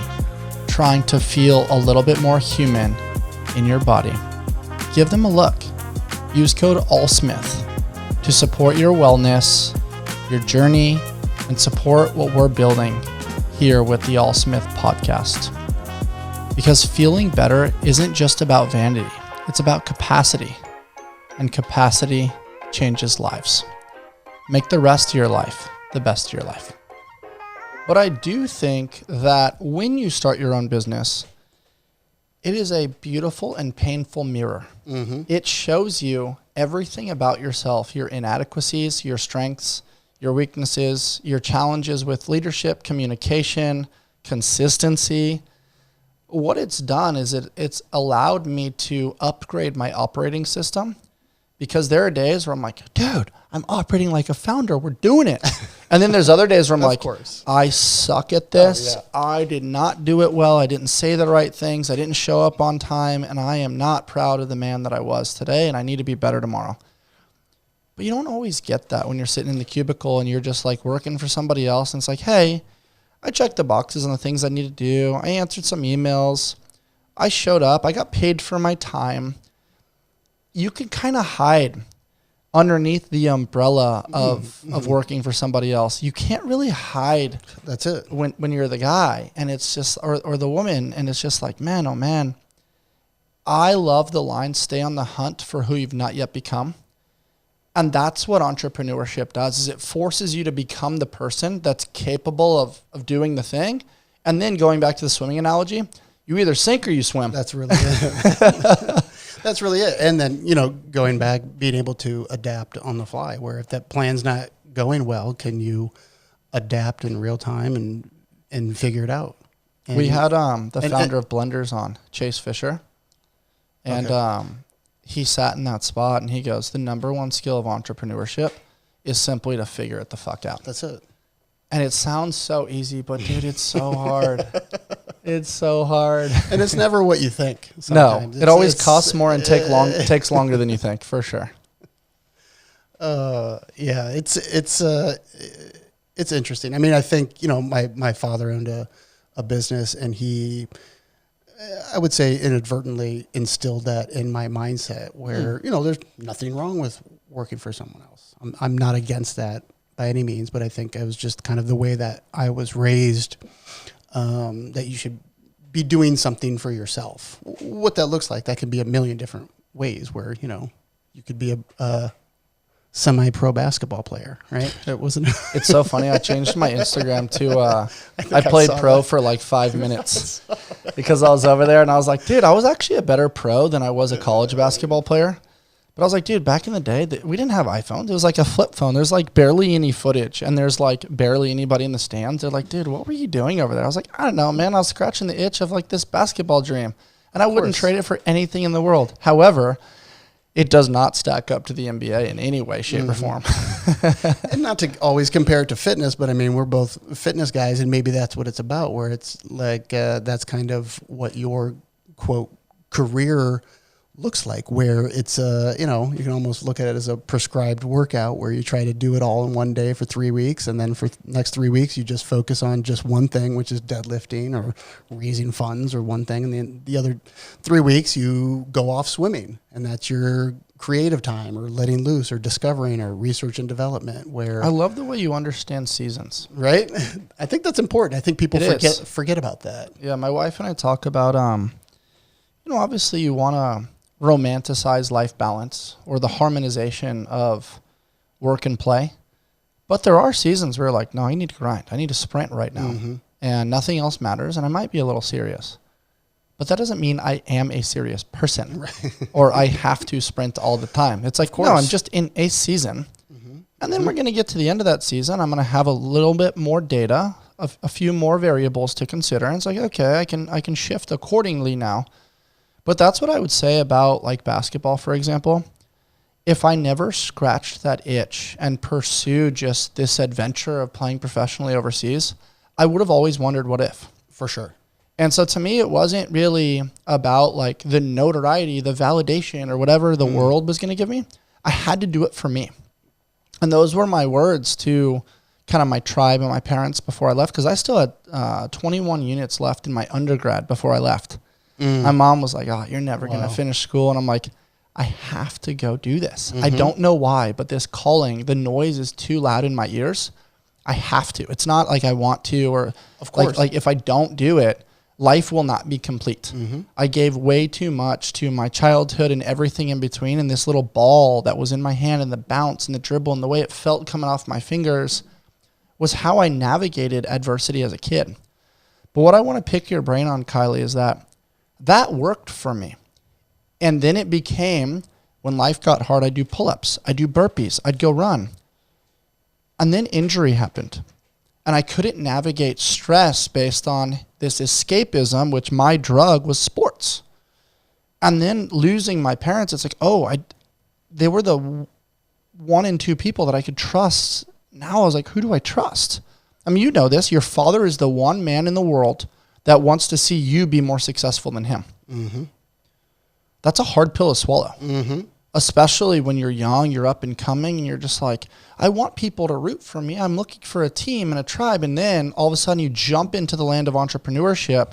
trying to feel a little bit more human, in your body, give them a look. Use code ALLSMITH to support your wellness, your journey, and support what we're building here with the ALLSMITH podcast. Because feeling better isn't just about vanity, it's about capacity. And capacity changes lives. Make the rest of your life the best of your life. But I do think that when you start your own business, it is a beautiful and painful mirror. Mm-hmm. It shows you everything about yourself, your inadequacies, your strengths, your weaknesses, your challenges with leadership, communication, consistency. What it's done is it's allowed me to upgrade my operating system, because there are days where I'm like, dude, I'm operating like a founder. We're doing it. And then there's other days where I'm like, I suck at this. I did not do it well. I didn't say the right things. I didn't show up on time. And I am not proud of the man that I was today. And I need to be better tomorrow. But you don't always get that when you're sitting in the cubicle and you're just like working for somebody else. And it's like, hey, I checked the boxes on the things I need to do. I answered some emails. I showed up. I got paid for my time. You can kind of hide underneath the umbrella of working for somebody else. You can't really hide. That's it. When you're the guy and it's just, or the woman, and it's just like, man, oh man. I love the line, stay on the hunt for who you've not yet become. And that's what entrepreneurship does, is it forces you to become the person that's capable of doing the thing. And then going back to the swimming analogy, you either sink or you swim. That's really it. That's really it. And then, going back, being able to adapt on the fly, where if that plan's not going well, can you adapt in real time and figure it out? And we had the founder of Blenders on, Chase Fisher. And he sat in that spot and he goes, the number one skill of entrepreneurship is simply to figure it the fuck out. That's it. And it sounds so easy, but dude, it's so hard. It's so hard. And it's never what you think. Sometimes. No, it always costs more and takes longer than you think, for sure. Yeah, it's interesting. I mean, I think, my father owned a business, and he, I would say, inadvertently instilled that in my mindset where, there's nothing wrong with working for someone else. I'm not against that by any means, but I think it was just kind of the way that I was raised, that you should be doing something for yourself. What that looks like, that can be a million different ways where, you could be a semi-pro basketball player, right? It wasn't. It's so funny. I changed my Instagram to, I played pro for like 5 minutes because I was over there and I was like, dude, I was actually a better pro than I was a college basketball player. But I was like, dude, back in the day, we didn't have iPhones. It was like a flip phone. There's like barely any footage, and there's like barely anybody in the stands. They're like, dude, what were you doing over there? I was like, I don't know, man. I was scratching the itch of like this basketball dream, and I wouldn't trade it for anything in the world. However, it does not stack up to the NBA in any way, shape, or form. And not to always compare it to fitness, but I mean, we're both fitness guys, and maybe that's what it's about, where it's like that's kind of what your, quote, career looks like, where it's you can almost look at it as a prescribed workout where you try to do it all in one day for 3 weeks, and then for the next 3 weeks you just focus on just one thing, which is deadlifting or raising funds or one thing, and then the other 3 weeks you go off swimming, and that's your creative time or letting loose or discovering or research and development. Where I love the way you understand seasons. Right? I think that's important. I think people forget about that. Yeah, my wife and I talk about obviously you want to romanticize life balance or the harmonization of work and play. But there are seasons where you're like, no, I need to grind. I need to sprint right now. Mm-hmm. And nothing else matters. And I might be a little serious. But that doesn't mean I am a serious person. Right. Or I have to sprint all the time. It's like, no, I'm just in a season. Mm-hmm. And then we're going to get to the end of that season. I'm going to have a little bit more data, a few more variables to consider. And it's like, okay, I can shift accordingly now. But that's what I would say about like basketball, for example. If I never scratched that itch and pursued just this adventure of playing professionally overseas, I would have always wondered what if. For sure. And so to me, it wasn't really about like the notoriety, the validation, or whatever the world was going to give me. I had to do it for me. And those were my words to kind of my tribe and my parents before I left, because I still had 21 units left in my undergrad before I left. My mom was like, oh, you're never going to Wow. finish school. And I'm like, I have to go do this. I Mm-hmm. don't know why, but this calling, the noise is too loud in my ears. I have to. It's not like I want to, or Of course. like if I don't do it, life will not be complete. Mm-hmm. I gave way too much to my childhood and everything in between. And this little ball that was in my hand and the bounce and the dribble and the way it felt coming off my fingers was how I navigated adversity as a kid. But what I want to pick your brain on, Kaili, is that worked for me. And then it became, when life got hard, I'd do pull-ups, I'd do burpees, I'd go run. And then injury happened. And I couldn't navigate stress based on this escapism, which my drug was sports. And then losing my parents, it's like, they were the 1 and 2 people that I could trust. Now I was like, who do I trust? I mean, you know this. Your father is the one man in the world that wants to see you be more successful than him. Mm-hmm. That's a hard pill to swallow. Mm-hmm. Especially when you're young, you're up and coming, and you're just like, I want people to root for me. I'm looking for a team and a tribe. And then all of a sudden you jump into the land of entrepreneurship,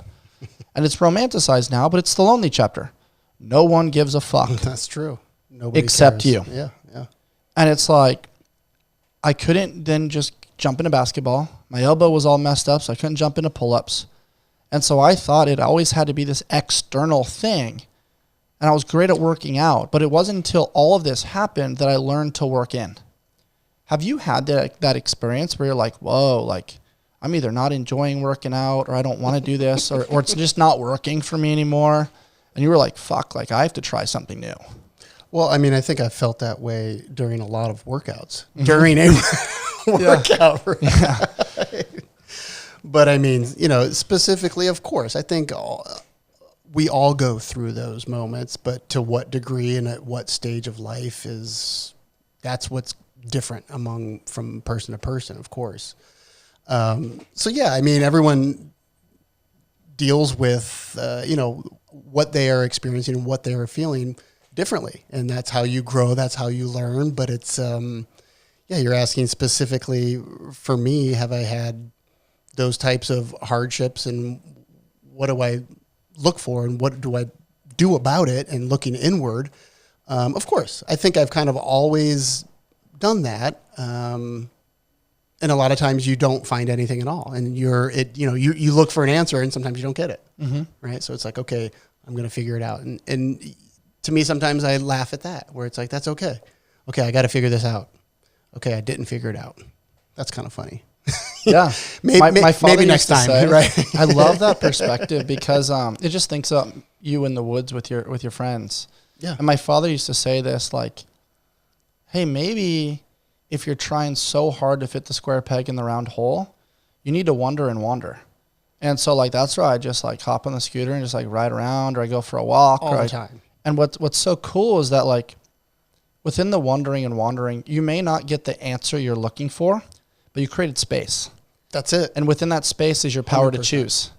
and it's romanticized now, but it's the lonely chapter. No one gives a fuck. That's true. Nobody Except cares. you. Yeah, yeah. And it's like, I couldn't then just jump into basketball. My elbow was all messed up, so I couldn't jump into pull-ups. And so I thought it always had to be this external thing. And I was great at working out, but it wasn't until all of this happened that I learned to work in. Have you had that experience where you're like, whoa, like I'm either not enjoying working out, or I don't want to do this, or it's just not working for me anymore? And you were like, fuck, like I have to try something new. Well, I mean, I think I felt that way during a lot of workouts. During a workout, right? Yeah. But I mean, specifically, of course, I think we all go through those moments, but to what degree and at what stage of life that's what's different from person to person, of course. So yeah, I mean, everyone deals with, what they are experiencing and what they are feeling differently. And that's how you grow. That's how you learn. But it's, you're asking specifically for me, have I had those types of hardships, and what do I look for and what do I do about it, and looking inward? Of course, I think I've kind of always done that. And a lot of times you don't find anything at all, and you look for an answer, and sometimes you don't get it. Mm-hmm. Right. So it's like, okay, I'm going to figure it out. And to me, sometimes I laugh at that, where it's like, that's okay. Okay. I got to figure this out. Okay. I didn't figure it out. That's kind of funny. Yeah. My father maybe next time. Say, right. I love that perspective because it just thinks of you in the woods with your friends. Yeah. And my father used to say this, like, hey, maybe if you're trying so hard to fit the square peg in the round hole, you need to wonder and wander. And so like that's where I just like hop on the scooter and just like ride around, or I go for a walk all the time. And what's so cool is that like within the wondering and wandering, you may not get the answer you're looking for, but you created space. That's it. And within that space is your power 100%. to choose.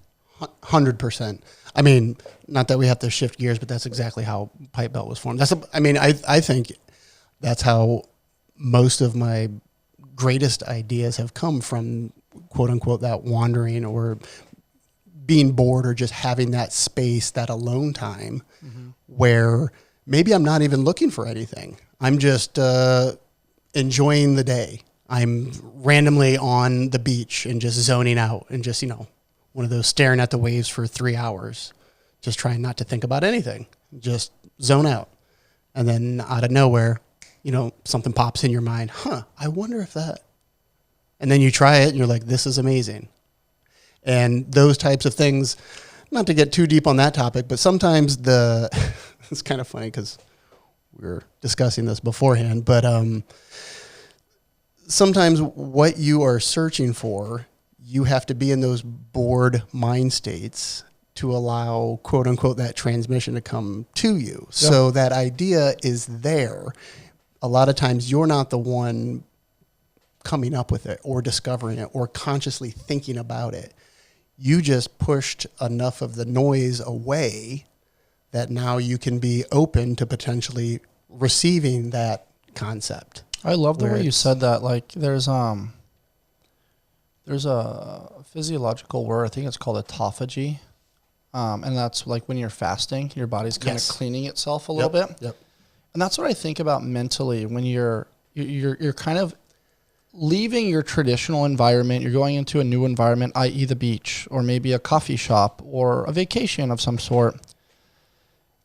100%. I mean, not that we have to shift gears, but that's exactly how Pipebell was formed. I think that's how most of my greatest ideas have come from, quote unquote, that wandering or being bored, or just having that space, that alone time, where maybe I'm not even looking for anything. I'm just enjoying the day. I'm randomly on the beach and just zoning out, and just, one of those staring at the waves for 3 hours, just trying not to think about anything, just zone out. And then out of nowhere, something pops in your mind. I wonder if that, and then you try it and you're like, this is amazing. And those types of things, not to get too deep on that topic, but sometimes it's kind of funny because we were discussing this beforehand, but sometimes what you are searching for, you have to be in those bored mind states to allow, quote unquote, that transmission to come to you. Yep. So that idea is there. A lot of times you're not the one coming up with it or discovering it or consciously thinking about it. You just pushed enough of the noise away that now you can be open to potentially receiving that concept. I love the way you said that. Like there's a physiological word, I think it's called autophagy. And that's like when you're fasting, your body's kind of cleaning itself a little bit. Yep. And that's what I think about mentally when you're kind of leaving your traditional environment. You're going into a new environment, i.e. the beach or maybe a coffee shop or a vacation of some sort.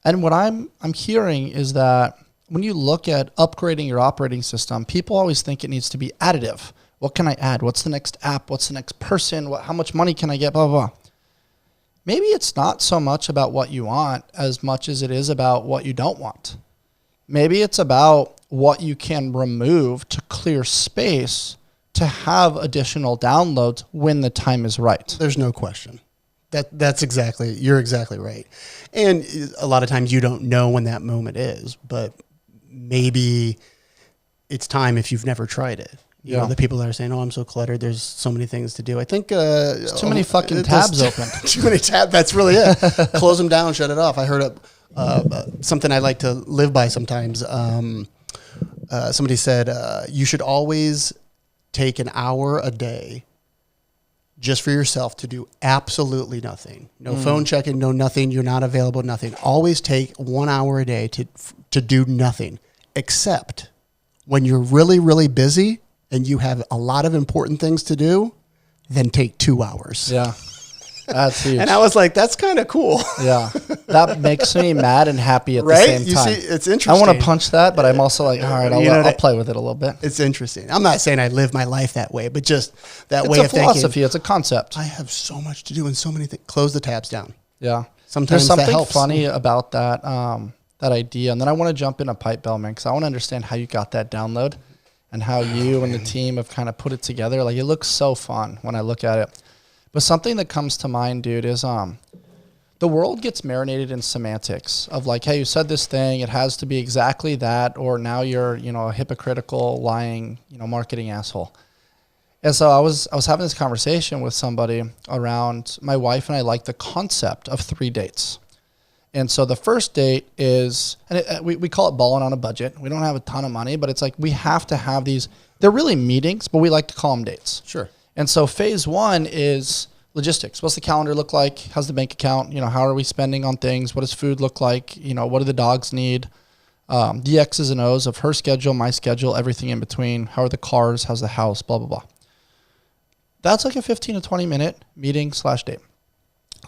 And what I'm hearing is that when you look at upgrading your operating system, people always think it needs to be additive. What can I add? What's the next app? What's the next person? How much money can I get? Blah, blah, blah. Maybe it's not so much about what you want as much as it is about what you don't want. Maybe it's about what you can remove to clear space to have additional downloads when the time is right. There's no question. You're exactly right. And a lot of times you don't know when that moment is, but maybe it's time if you've never tried it. You know, the people that are saying, "Oh, I'm so cluttered. There's so many things to do." I think there's too many fucking tabs open. Too many tabs. That's really it. Close them down. Shut it off. I heard something I like to live by sometimes. Somebody said you should always take an hour a day just for yourself to do absolutely nothing. No phone checking. No nothing. You're not available. Nothing. Always take 1 hour a day to do nothing, except when you're really, really busy and you have a lot of important things to do, then take 2 hours. Yeah. That's huge. And I was like, that's kind of cool. Yeah. That makes me mad and happy at the same time. You see, it's interesting. I want to punch that, but I'm also like, all right, I'll play with it a little bit. It's interesting. I'm not saying I live my life that way, but just that way of thinking. It's a philosophy. It's a concept. I have so much to do and so many things. Close the tabs down. Yeah. Sometimes there's something that helps. funny about that idea. And then I want to jump into Pipebell, man, because I want to understand how you got that download and how you and the team have kind of put it together. Like, it looks so fun when I look at it. But something that comes to mind, dude, is the world gets marinated in semantics of like, hey, you said this thing, it has to be exactly that, or now you're, a hypocritical, lying, marketing asshole. And so I was having this conversation with somebody around my wife and I like the concept of 3 dates. And so the first date is, and we call it balling on a budget. We don't have a ton of money, but it's like we have to have these. They're really meetings, but we like to call them dates. Sure. And so phase 1 is logistics. What's the calendar look like? How's the bank account? How are we spending on things? What does food look like? What do the dogs need? The X's and O's of her schedule, my schedule, everything in between. How are the cars? How's the house? Blah, blah, blah. That's like a 15 to 20 minute meeting / date.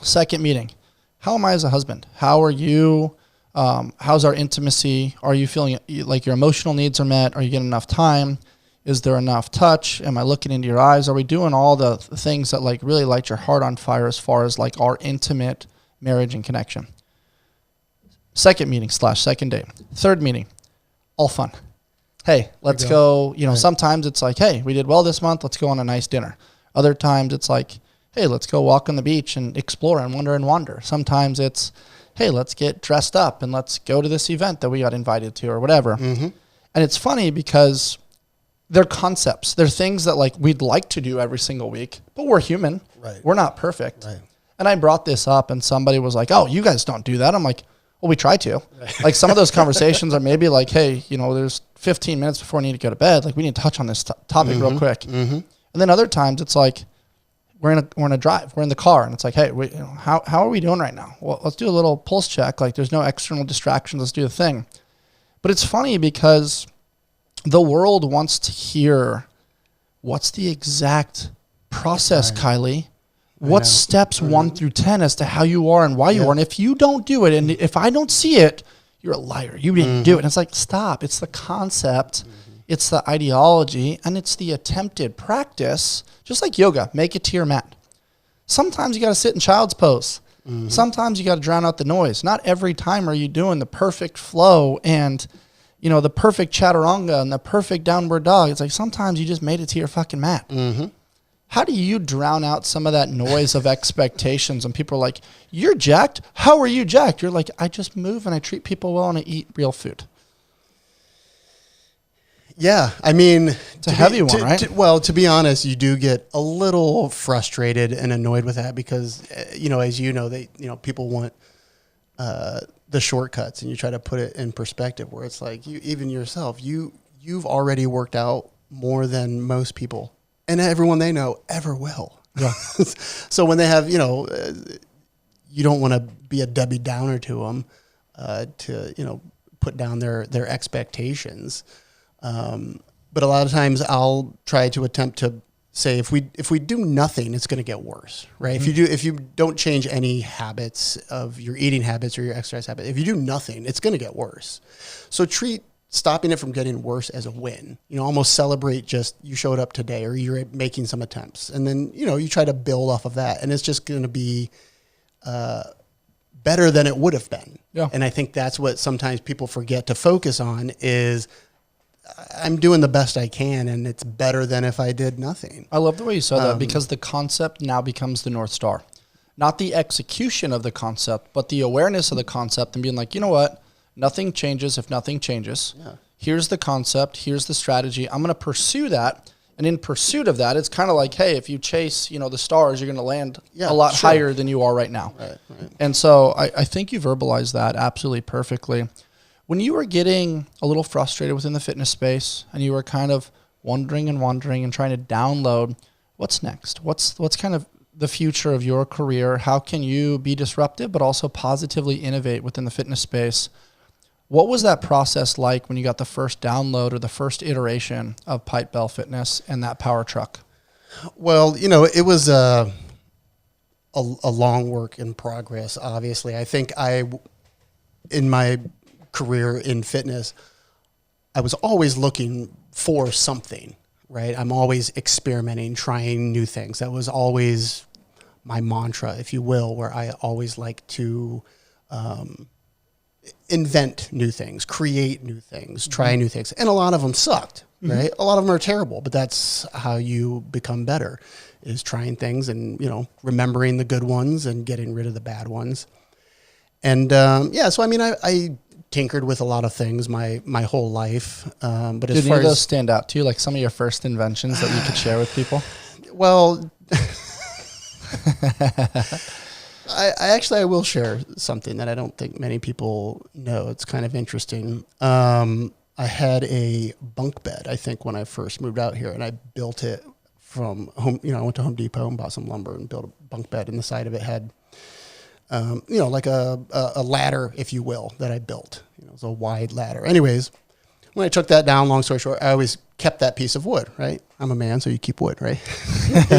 Second meeting. How am I as a husband? How are you? How's our intimacy? Are you feeling like your emotional needs are met? Are you getting enough time? Is there enough touch? Am I looking into your eyes? Are we doing all the things that like really light your heart on fire as far as like our intimate marriage and connection? Second meeting / second date. Third meeting, all fun. Hey, let's go. Right. Sometimes it's like, hey, we did well this month. Let's go on a nice dinner. Other times it's like, hey, let's go walk on the beach and explore and wander. Sometimes it's, hey, let's get dressed up and let's go to this event that we got invited to or whatever. Mm-hmm. And it's funny because they're concepts. They're things that like we'd like to do every single week, but we're human. Right. We're not perfect. Right. And I brought this up and somebody was like, oh, you guys don't do that. I'm like, well, we try to. Right. Like some of those conversations are maybe like, hey, there's 15 minutes before I need to go to bed. Like we need to touch on this topic real quick. Mm-hmm. And then other times it's like, we're in a drive. We're in the car, and it's like, hey, how are we doing right now? Well, let's do a little pulse check. Like, there's no external distractions. Let's do the thing. But it's funny because the world wants to hear what's the exact process, right. Kaili. What's steps 1 through 10 as to how you are and why you are. And if you don't do it, and if I don't see it, you're a liar. You didn't do it. And it's like, stop. It's the concept. It's the ideology, and it's the attempted practice, just like yoga. Make it to your mat. Sometimes you got to sit in child's pose. Mm-hmm. Sometimes you got to drown out the noise. Not every time are you doing the perfect flow and, the perfect chaturanga and the perfect downward dog. It's like sometimes you just made it to your fucking mat. Mm-hmm. How do you drown out some of that noise of expectations? And people are like, you're jacked? How are you jacked? You're like, I just move and I treat people well and I eat real food. Yeah, I mean, it's a heavy one, right? To be honest, you do get a little frustrated and annoyed with that because, as people want the shortcuts, and you try to put it in perspective where it's like even yourself, you've already worked out more than most people and everyone they know ever will. Yeah. So when they have, you don't want to be a Debbie Downer to them, to, you know, put down their expectations. But a lot of times I'll try to attempt to say, if we do nothing, it's going to get worse, right? Mm-hmm. If you don't change any habits of your eating habits or your exercise habits, if you do nothing, it's going to get worse. So treat stopping it from getting worse as a win. You know, almost celebrate just you showed up today, or you're making some attempts, and then, you know, you try to build off of that, and it's just going to be better than it would have been. Yeah. And I think that's what sometimes people forget to focus on is, I'm doing the best I can, and it's better than if I did nothing. I love the way you said that, because the concept now becomes the North Star. Not the execution of the concept, but the awareness of the concept and being like, you know what? Nothing changes if nothing changes. Yeah. Here's the concept. Here's the strategy. I'm going to pursue that. And in pursuit of that, it's kind of like, hey, if you chase, you know, the stars, you're going to land a lot higher than you are right now. Right. And so I think you verbalized that absolutely perfectly. When you were getting a little frustrated within the fitness space and you were kind of wandering and trying to download, what's next? What's kind of the future of your career? How can you be disruptive but also positively innovate within the fitness space? What was that process like when you got the first download or the first iteration of Pipebell Fitness and that power truck? Well, you know, it was a long work in progress, obviously. I think in my career in fitness, I was always looking for something, right? I'm always experimenting, trying new things. That was always my mantra, if you will, where I always like to invent new things, create new things, try new things. And a lot of them sucked, right? A lot of them are terrible, but that's how you become better, is trying things and, you know, remembering the good ones and getting rid of the bad ones. And so I mean, I tinkered with a lot of things my whole life. But as far any of those as stand out to you, like some of your first inventions that you could share with people? well, I will share something that I don't think many people know. It's kind of interesting. I had a bunk bed, I think, when I first moved out here, and I built it from home. You know, I went to Home Depot and bought some lumber and built a bunk bed, and the side of it had, you know, like a ladder, if you will, that I built. You know, it was a wide ladder. Anyways, when I took that down, long story short, I always kept that piece of wood, right? I'm a man, so you keep wood, right?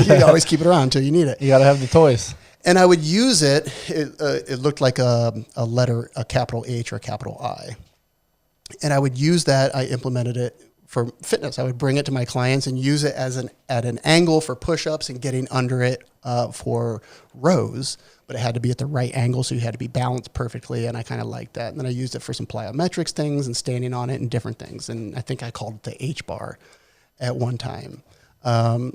You always keep it around until you need it. You got to have the toys. And I would use it. It looked like a letter, a capital H or a capital I. And I would use that. I implemented it for fitness. I would bring it to my clients and use it at an angle for push-ups and getting under it for rows. But it had to be at the right angle, so you had to be balanced perfectly. And I kind of liked that. And then I used it for some plyometrics things and standing on it and different things. And I think I called it the H bar at one time.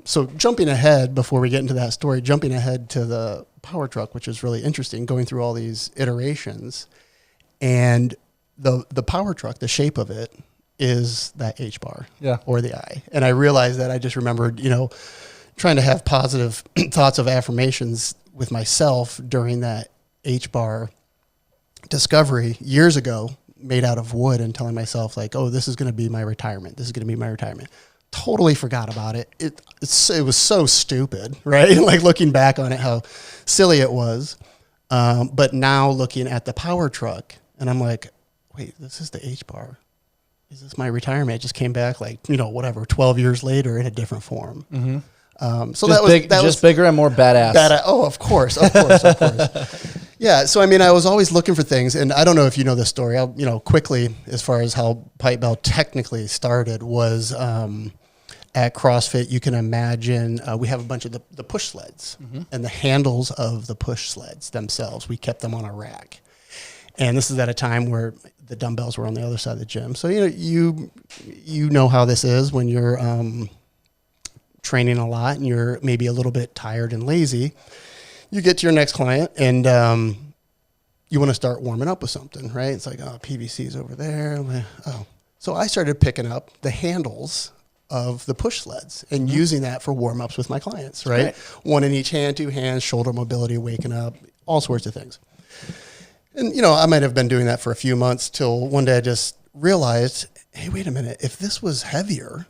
So jumping ahead, before we get into that story, jumping ahead to the power truck, which is really interesting, going through all these iterations, and the power truck, the shape of it is that H bar or the I. And I realized that I just remembered, you know, trying to have positive thoughts of affirmations with myself during that H bar discovery years ago, made out of wood, and telling myself like, oh, this is going to be my retirement. This is going to be my retirement. Totally forgot about it. It was so stupid, right? Like looking back on it, how silly it was. But now looking at the power truck, and I'm like, wait, this is the H bar. Is this my retirement? It just came back like, you know, whatever, 12 years later in a different form. Mm-hmm. So just that was bigger and more badass. Oh, of course. Yeah. So, I mean, I was always looking for things, and I don't know if you know this story. I'll, you know, quickly, as far as how Pipebell technically started was, at CrossFit, you can imagine, we have a bunch of the push sleds, and the handles of the push sleds themselves, we kept them on a rack. And this is at a time where the dumbbells were on the other side of the gym. So, you know, you know how this is when you're, training a lot and you're maybe a little bit tired and lazy. You get to your next client and you want to start warming up with something, right? It's like, oh, PVC's over there. Oh. So I started picking up the handles of the push sleds and using that for warm-ups with my clients, right? One in each hand, two hands, shoulder mobility, waking up, all sorts of things. And, you know, I might have been doing that for a few months till one day I just realized, hey, wait a minute, if this was heavier,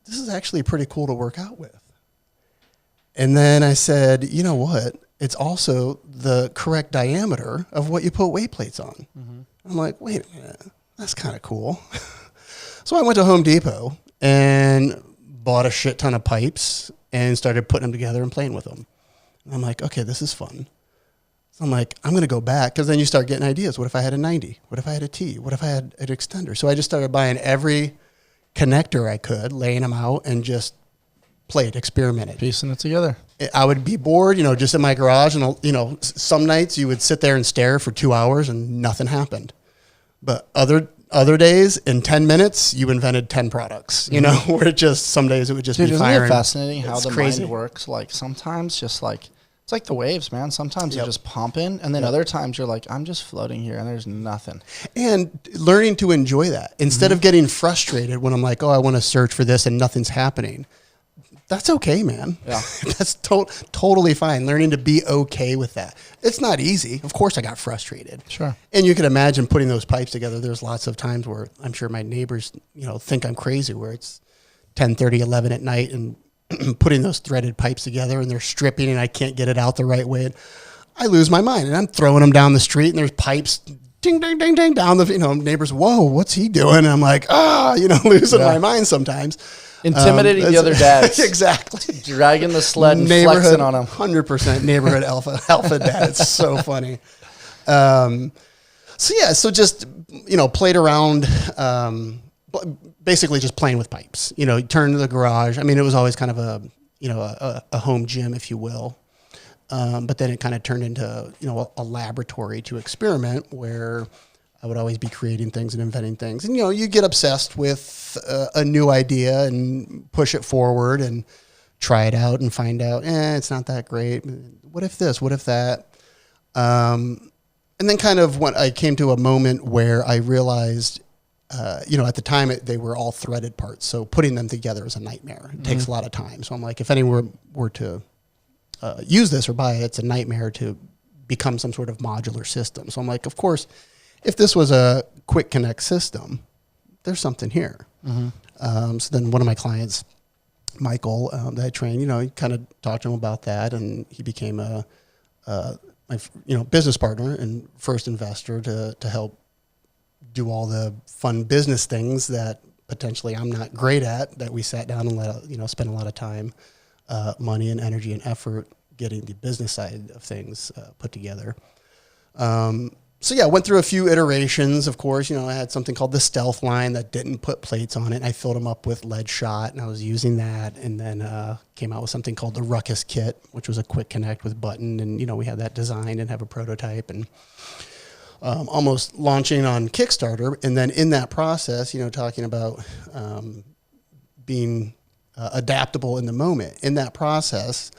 this is actually pretty cool to work out with. And then I said, you know what? It's also the correct diameter of what you put weight plates on. I'm like, wait a minute, that's kind of cool. So I went to Home Depot and bought a shit ton of pipes and started putting them together and playing with them. And I'm like, okay, this is fun. So I'm like, I'm going to go back, because then you start getting ideas. What if I had a 90? What if I had a T? What if I had an extender? So I just started buying every connector I could, laying them out, and just played, experimented. Piecing it together. I would be bored, just in my garage, and some nights you would sit there and stare for 2 hours and nothing happened. But other days, in 10 minutes, you invented 10 products. Where it just, some days it would just be firing. Isn't it fascinating how the crazy. mind works? Like sometimes just like, it's like the waves, man. Sometimes you're just pumping, and then other times you're like, I'm just floating here and there's nothing. And learning to enjoy that instead of getting frustrated when I'm like, oh, I want to search for this and nothing's happening. That's okay, man. Yeah. That's totally fine. Learning to be okay with that. It's not easy. Of course I got frustrated. Sure. And you can imagine putting those pipes together. There's lots of times where I'm sure my neighbors, think I'm crazy, where it's 10:30, 11 at night and putting those threaded pipes together, and they're stripping and I can't get it out the right way. And I lose my mind, and I'm throwing them down the street, and there's pipes ding, ding, ding, ding down the, neighbors, whoa, what's he doing? And I'm like, losing my mind sometimes. Intimidating the other dads. Exactly. Dragging the sled and flexing on them. 100% neighborhood alpha dad. It's so funny. So just, played around, basically just playing with pipes. You turn to the garage. I mean, it was always kind of a home gym, if you will. But then it kind of turned into, a laboratory to experiment, where I would always be creating things and inventing things. And, you get obsessed with a new idea and push it forward and try it out and find out, it's not that great. What if this? What if that? And then kind of when I came to a moment where I realized, at the time they were all threaded parts. So putting them together is a nightmare. It takes a lot of time. So I'm like, if anyone were to use this or buy it, it's a nightmare to become some sort of modular system. So I'm like, of course, if this was a quick connect system, there's something here. So then one of my clients, Michael, that I trained, he kind of talked to him about that, and he became my business partner and first investor to help do all the fun business things that potentially I'm not great at, that we sat down and spent a lot of time, money and energy and effort getting the business side of things put together. I went through a few iterations. Of course, I had something called the Stealth line that didn't put plates on it, and I filled them up with lead shot, and I was using that, and then came out with something called the Ruckus kit, which was a quick connect with button, and we had that designed and have a prototype, and almost launching on Kickstarter. And then in that process, talking about being adaptable in the moment. In that process,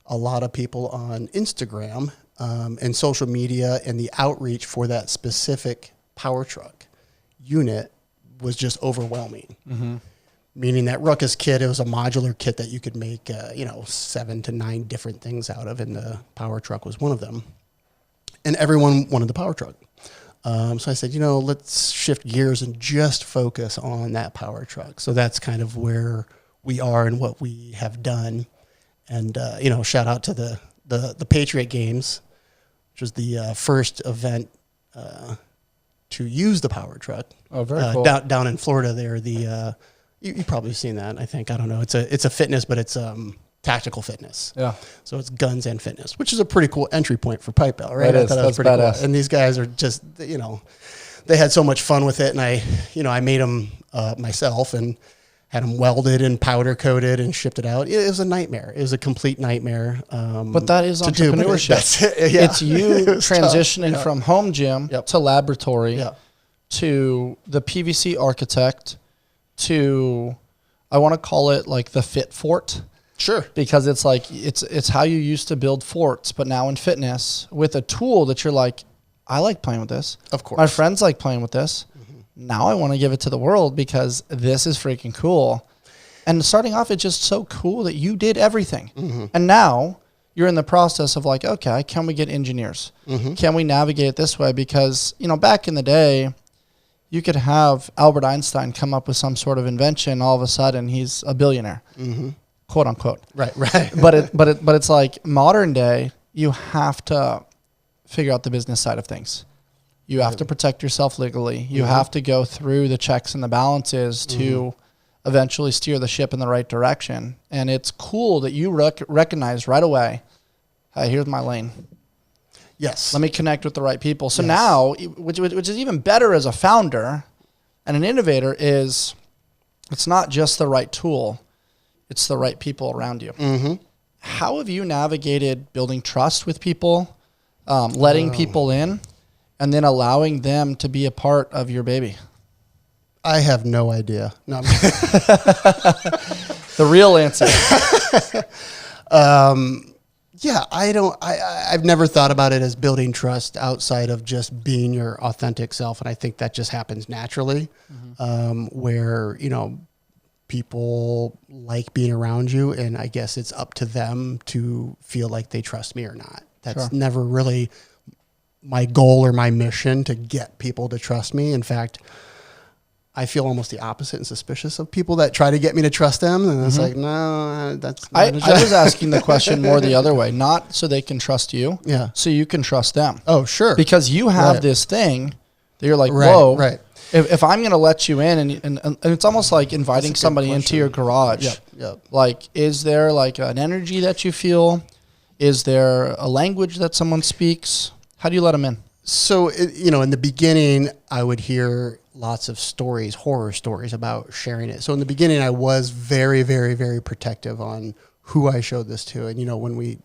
a lot of people on Instagram and social media and the outreach for that specific power truck unit was just overwhelming. Meaning that Ruckus kit, it was a modular kit that you could make, 7 to 9 different things out of, and the power truck was one of them. And everyone wanted the power truck. So I said, let's shift gears and just focus on that power truck. So that's kind of where we are and what we have done. And, shout out to the Patriot Games, which was the first event to use the power truck. Oh, very cool. Down in Florida there. You've probably seen that, I think. I don't know. It's a fitness, but it's tactical fitness. Yeah. So it's guns and fitness, which is a pretty cool entry point for Pipebell, right? That is. That's pretty badass. Cool. And these guys are just, they had so much fun with it, and I made them myself and had them welded and powder coated and shipped it out. It was a nightmare. It was a complete nightmare. But that is entrepreneurship. It's you transitioning from home gym to laboratory to the PVC architect to, I want to call it like the fit fort. Sure. Because it's like, it's how you used to build forts, but now in fitness with a tool that you're like, I like playing with this. Of course. My friends like playing with this. Now I want to give it to the world because this is freaking cool. And starting off, it's just so cool that you did everything. And now you're in the process of like, okay, can we get engineers? Can we navigate it this way? Because, back in the day, you could have Albert Einstein come up with some sort of invention. All of a sudden, he's a billionaire. quote unquote. Right. But it's like modern day, you have to figure out the business side of things. You have to protect yourself legally. You have to go through the checks and the balances to eventually steer the ship in the right direction. And it's cool that you recognize right away, hey, here's my lane. Yes. Let me connect with the right people. So now, which is even better as a founder and an innovator, is it's not just the right tool, it's the right people around you. How have you navigated building trust with people, letting people in, and then allowing them to be a part of your baby? I have no idea. No, The real answer. I've never thought about it as building trust outside of just being your authentic self. And I think that just happens naturally, where, people like being around you. And I guess it's up to them to feel like they trust me or not. That's never really my goal or my mission, to get people to trust me. In fact, I feel almost the opposite and suspicious of people that try to get me to trust them. And it's like, no, that's not I was asking the question more the other way, not so they can trust you, so you can trust them. Oh, sure. Because you have this thing that you're like, whoa, if I'm going to let you in, and it's almost like inviting somebody into your garage. Like, is there like an energy that you feel? Is there a language that someone speaks? How do you let them in? So, in the beginning, I would hear lots of stories, horror stories about sharing it. So in the beginning, I was very, very, very protective on who I showed this to. And, when we,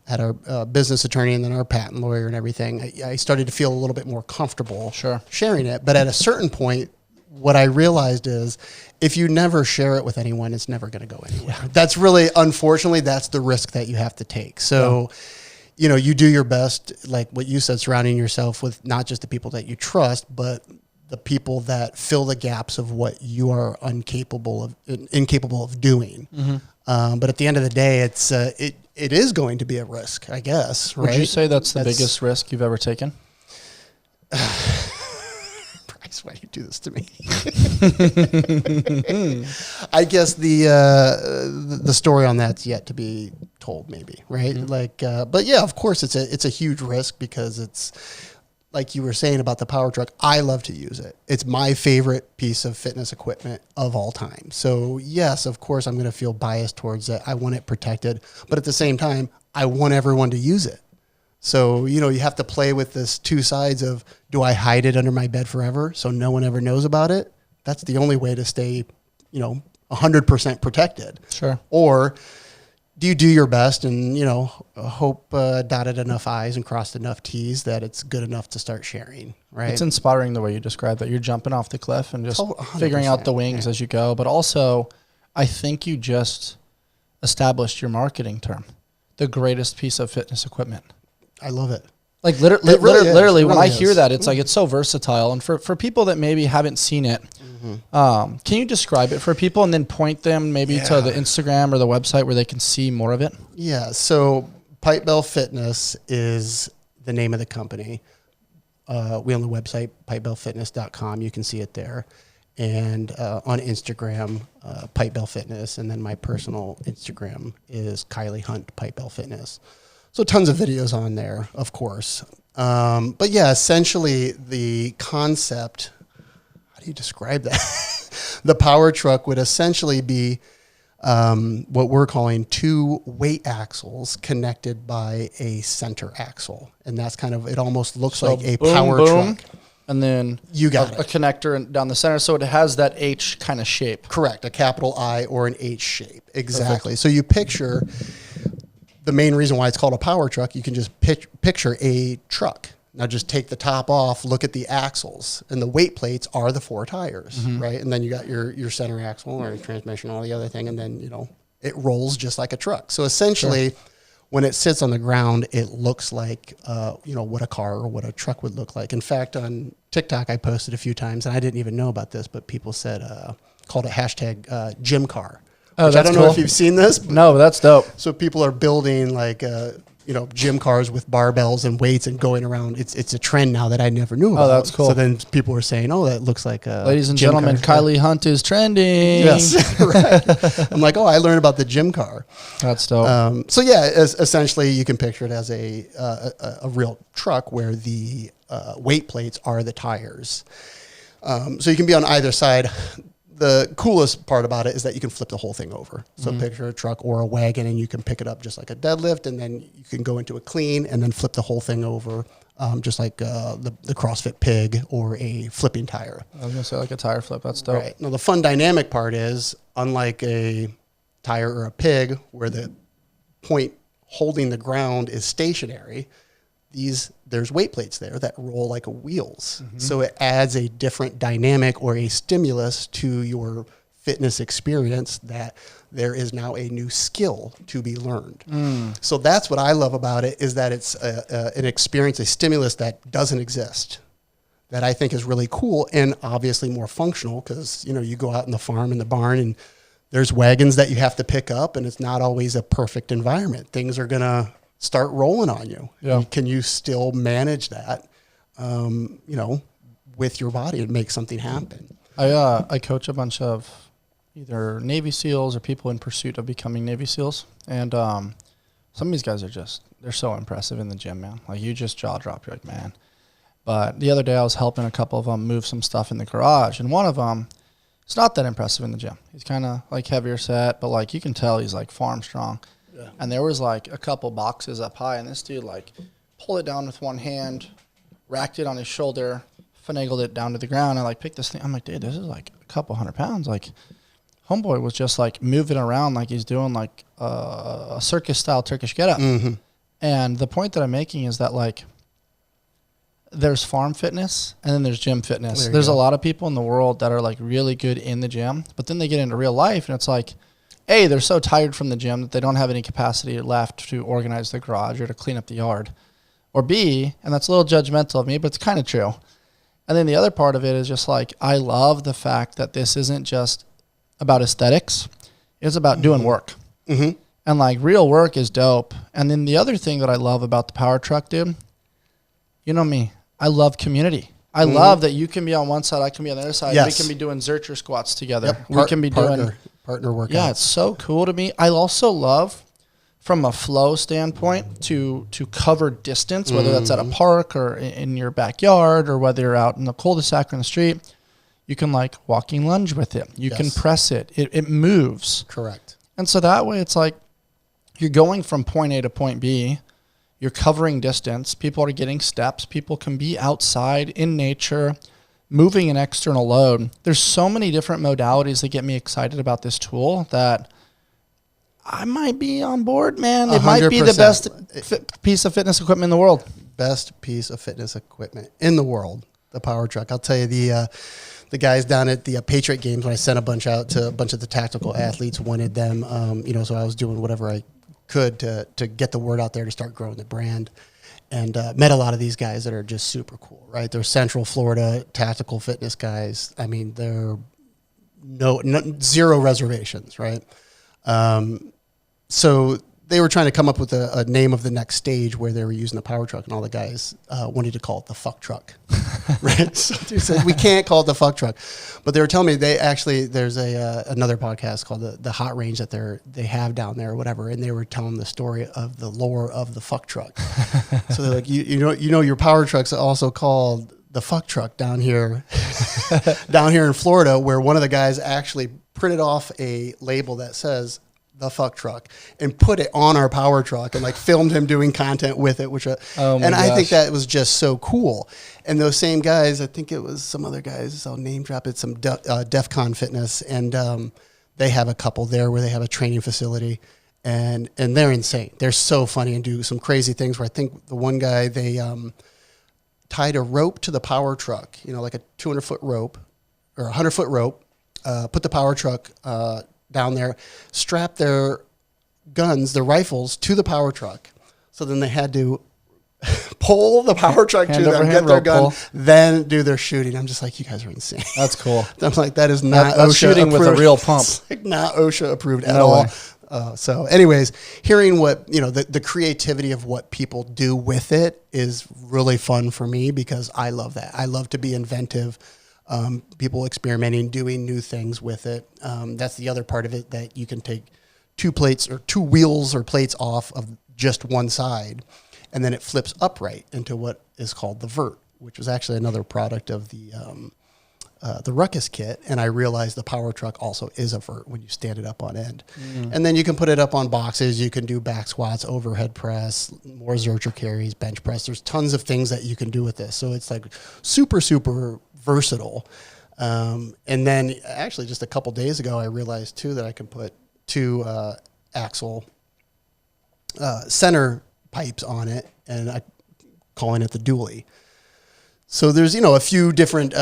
had our business attorney and then our patent lawyer and everything, I started to feel a little bit more comfortable sharing it. But at a certain point, what I realized is if you never share it with anyone, it's never going to go anywhere. That's really, unfortunately, that's the risk that you have to take. So, you do your best, like what you said, surrounding yourself with not just the people that you trust, but the people that fill the gaps of what you are incapable of doing. But at the end of the day, it is going to be a risk, I guess. Would you say that's the biggest risk you've ever taken? Bryce, why do you do this to me? I guess the story on that's yet to be told, maybe, right? But yeah, of course, it's a huge risk, because it's, like you were saying about the power truck, I love to use it. It's my favorite piece of fitness equipment of all time. So yes, of course, I'm going to feel biased towards it. I want it protected, but at the same time, I want everyone to use it. So, you have to play with this two sides of, do I hide it under my bed forever so no one ever knows about it? That's the only way to stay, 100% protected. Sure. Or do you do your best and, hope dotted enough I's and crossed enough T's that it's good enough to start sharing, right? It's inspiring the way you describe it. You're jumping off the cliff and just figuring out the wings as you go. But also, I think you just established your marketing term, the greatest piece of fitness equipment. I love it. Like literally, when I hear that, it's like, it's so versatile. And for people that maybe haven't seen it, can you describe it for people and then point them maybe to the Instagram or the website where they can see more of it? Yeah. So Pipebell Fitness is the name of the company. We own the website, pipebellfitness.com. You can see it there. And on Instagram, Pipebell Fitness. And then my personal Instagram is Kaili Hunt, Pipebell Fitness. So tons of videos on there, of course. But yeah, essentially the concept, how do you describe that? The power truck would essentially be what we're calling two weight axles connected by a center axle. And that's kind of, it almost looks like a power truck. And then you got a connector down the center. So it has that H kind of shape. Correct. A capital I or an H shape. Exactly. Perfect. So you picture, the main reason why it's called a power truck, you can just picture a truck. Now just take the top off, look at the axles, and the weight plates are the four tires, right? And then you got your center axle or transmission, all the other thing, and then, it rolls just like a truck. So essentially, when it sits on the ground, it looks like, what a car or what a truck would look like. In fact, on TikTok, I posted a few times, and I didn't even know about this, but people said, called it hashtag gym car. Oh, I don't know if you've seen this. No, that's dope. So people are building gym cars with barbells and weights and going around. It's a trend now that I never knew about. Oh, that's cool. So then people were saying, "Oh, that looks like a ladies and gym gentlemen, car." Kaili Hunt is trending. Yes, right. I'm like, "Oh, I learned about the gym car." That's dope. So yeah, essentially you can picture it as a real truck where the weight plates are the tires. So you can be on either side. The coolest part about it is that you can flip the whole thing over. So picture a truck or a wagon, and you can pick it up just like a deadlift, and then you can go into a clean and then flip the whole thing over, just like the CrossFit Pig or a flipping tire. I was going to say like a tire flip. That's dope. Right. Now, the fun dynamic part is, unlike a tire or a pig where the point holding the ground is stationary, there's weight plates there that roll like wheels. So it adds a different dynamic or a stimulus to your fitness experience, that there is now a new skill to be learned. So that's what I love about it, is that it's an experience, a stimulus that doesn't exist, that I think is really cool and obviously more functional, because you go out in the farm, in the barn, and there's wagons that you have to pick up, and it's not always a perfect environment. Things are gonna start rolling on you. Yeah. Can you still manage that, with your body and make something happen? I coach a bunch of either Navy SEALs or people in pursuit of becoming Navy SEALs. And some of these guys they're so impressive in the gym, man. Like, you just jaw drop. You're like, man. But the other day I was helping a couple of them move some stuff in the garage. And one of them, it's not that impressive in the gym. He's kind of like heavier set, but like you can tell he's like farm strong. Yeah. And there was like a couple boxes up high, and this dude like pulled it down with one hand, racked it on his shoulder, finagled it down to the ground. I like picked this thing. I'm like, dude, this is like a couple 100 pounds. Like, homeboy was just like moving around like he's doing like a circus style Turkish getup. And the point that I'm making is that like there's farm fitness and then there's gym fitness. There's a lot of people in the world that are like really good in the gym, but then they get into real life and it's like, A, they're so tired from the gym that they don't have any capacity left to organize the garage or to clean up the yard. Or B, and that's a little judgmental of me, but it's kind of true. And then the other part of it is just like, I love the fact that this isn't just about aesthetics. It's about doing work. And like real work is dope. And then the other thing that I love about the power truck, dude, you know me, I love community. I love that you can be on one side, I can be on the other side. Yes. We can be doing Zercher squats together. Yep. We can be doing partner workouts. Yeah, it's so cool to me. I also love, from a flow standpoint, to cover distance, whether that's at a park or in your backyard, or whether you're out in the cul-de-sac or in the street. You can like walking lunge with it. You can press it. It moves. Correct. And so that way it's like you're going from point A to point B. You're covering distance. People are getting steps. People can be outside in nature, moving an external load. There's so many different modalities that get me excited about this tool that I might be on board, man. It 100%. Might be the best piece of fitness equipment in the world. Best piece of fitness equipment in the world, the power truck. I'll tell you, the guys down at the Patriot Games, when I sent a bunch out to a bunch of the tactical athletes, wanted them, so I was doing whatever I could to get the word out there to start growing the brand, and met a lot of these guys that are just super cool, right? They're Central Florida tactical fitness guys. I mean, they're zero reservations, right? So they were trying to come up with a name of the next stage where they were using the power truck, and all the guys wanted to call it the fuck truck, right? So they said, we can't call it the fuck truck. But they were telling me there's another podcast called the Hot Range that they have down there or whatever, and they were telling the story of the lore of the fuck truck. So they're like, you know your power truck's also called the fuck truck down here in Florida, where one of the guys actually printed off a label that says the fuck truck and put it on our power truck and like filmed him doing content with it, I think that was just so cool. And those same guys, I think it was some other guys, I'll name drop it, some DEFCON Fitness, and they have a couple there where they have a training facility, and they're insane. They're so funny and do some crazy things where I think the one guy, they tied a rope to the power truck, like a 200-foot rope or 100-foot rope, put the power truck down there, strapped their guns, their rifles, to the power truck. So then they had to pull the power truck Hand to over them, hand get their rope gun, pull. then do their shooting. I'm just like, you guys are insane. That's cool. I'm like, that is not That's OSHA shooting approved. with a real pump. It's like not OSHA approved at No all. way. So anyways, hearing what, the creativity of what people do with it is really fun for me because I love that. I love to be inventive. People experimenting, doing new things with it. That's the other part of it, that you can take two wheels or plates off of just one side, and then it flips upright into what is called the vert, which was actually another product of the Ruckus kit. And I realized the power truck also is a vert when you stand it up on end. And then you can put it up on boxes. You can do back squats, overhead press, more zercher carries, bench press. There's tons of things that you can do with this. So it's like super, super versatile. And then actually just a couple days ago, I realized too that I can put two axle center pipes on it, and I calling it the dually. So there's, a few different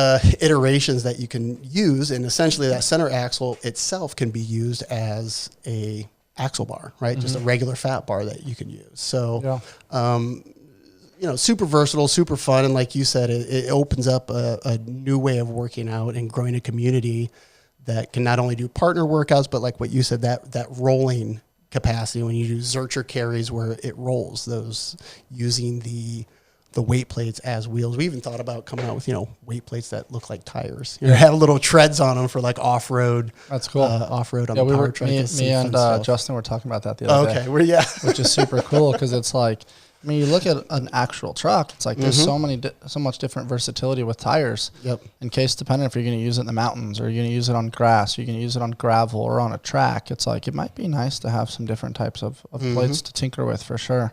iterations that you can use, and essentially that center axle itself can be used as a axle bar, right? Just a regular fat bar that you can use. So, super versatile, super fun, and like you said, it opens up a new way of working out and growing a community that can not only do partner workouts, but like what you said, that rolling capacity when you do zercher carries where it rolls, those using the weight plates as wheels. We even thought about coming out with, weight plates that look like tires. Have little treads on them for like off-road. That's cool. Off-road on the power truck. Me and Justin were talking about that the other day. Okay, which is super cool because it's like, you look at an actual truck, it's like there's so much different versatility with tires. Yep. In case dependent if you're going to use it in the mountains or you're going to use it on grass, you're going to use it on gravel or on a track. It's like, it might be nice to have some different types of plates to tinker with for sure.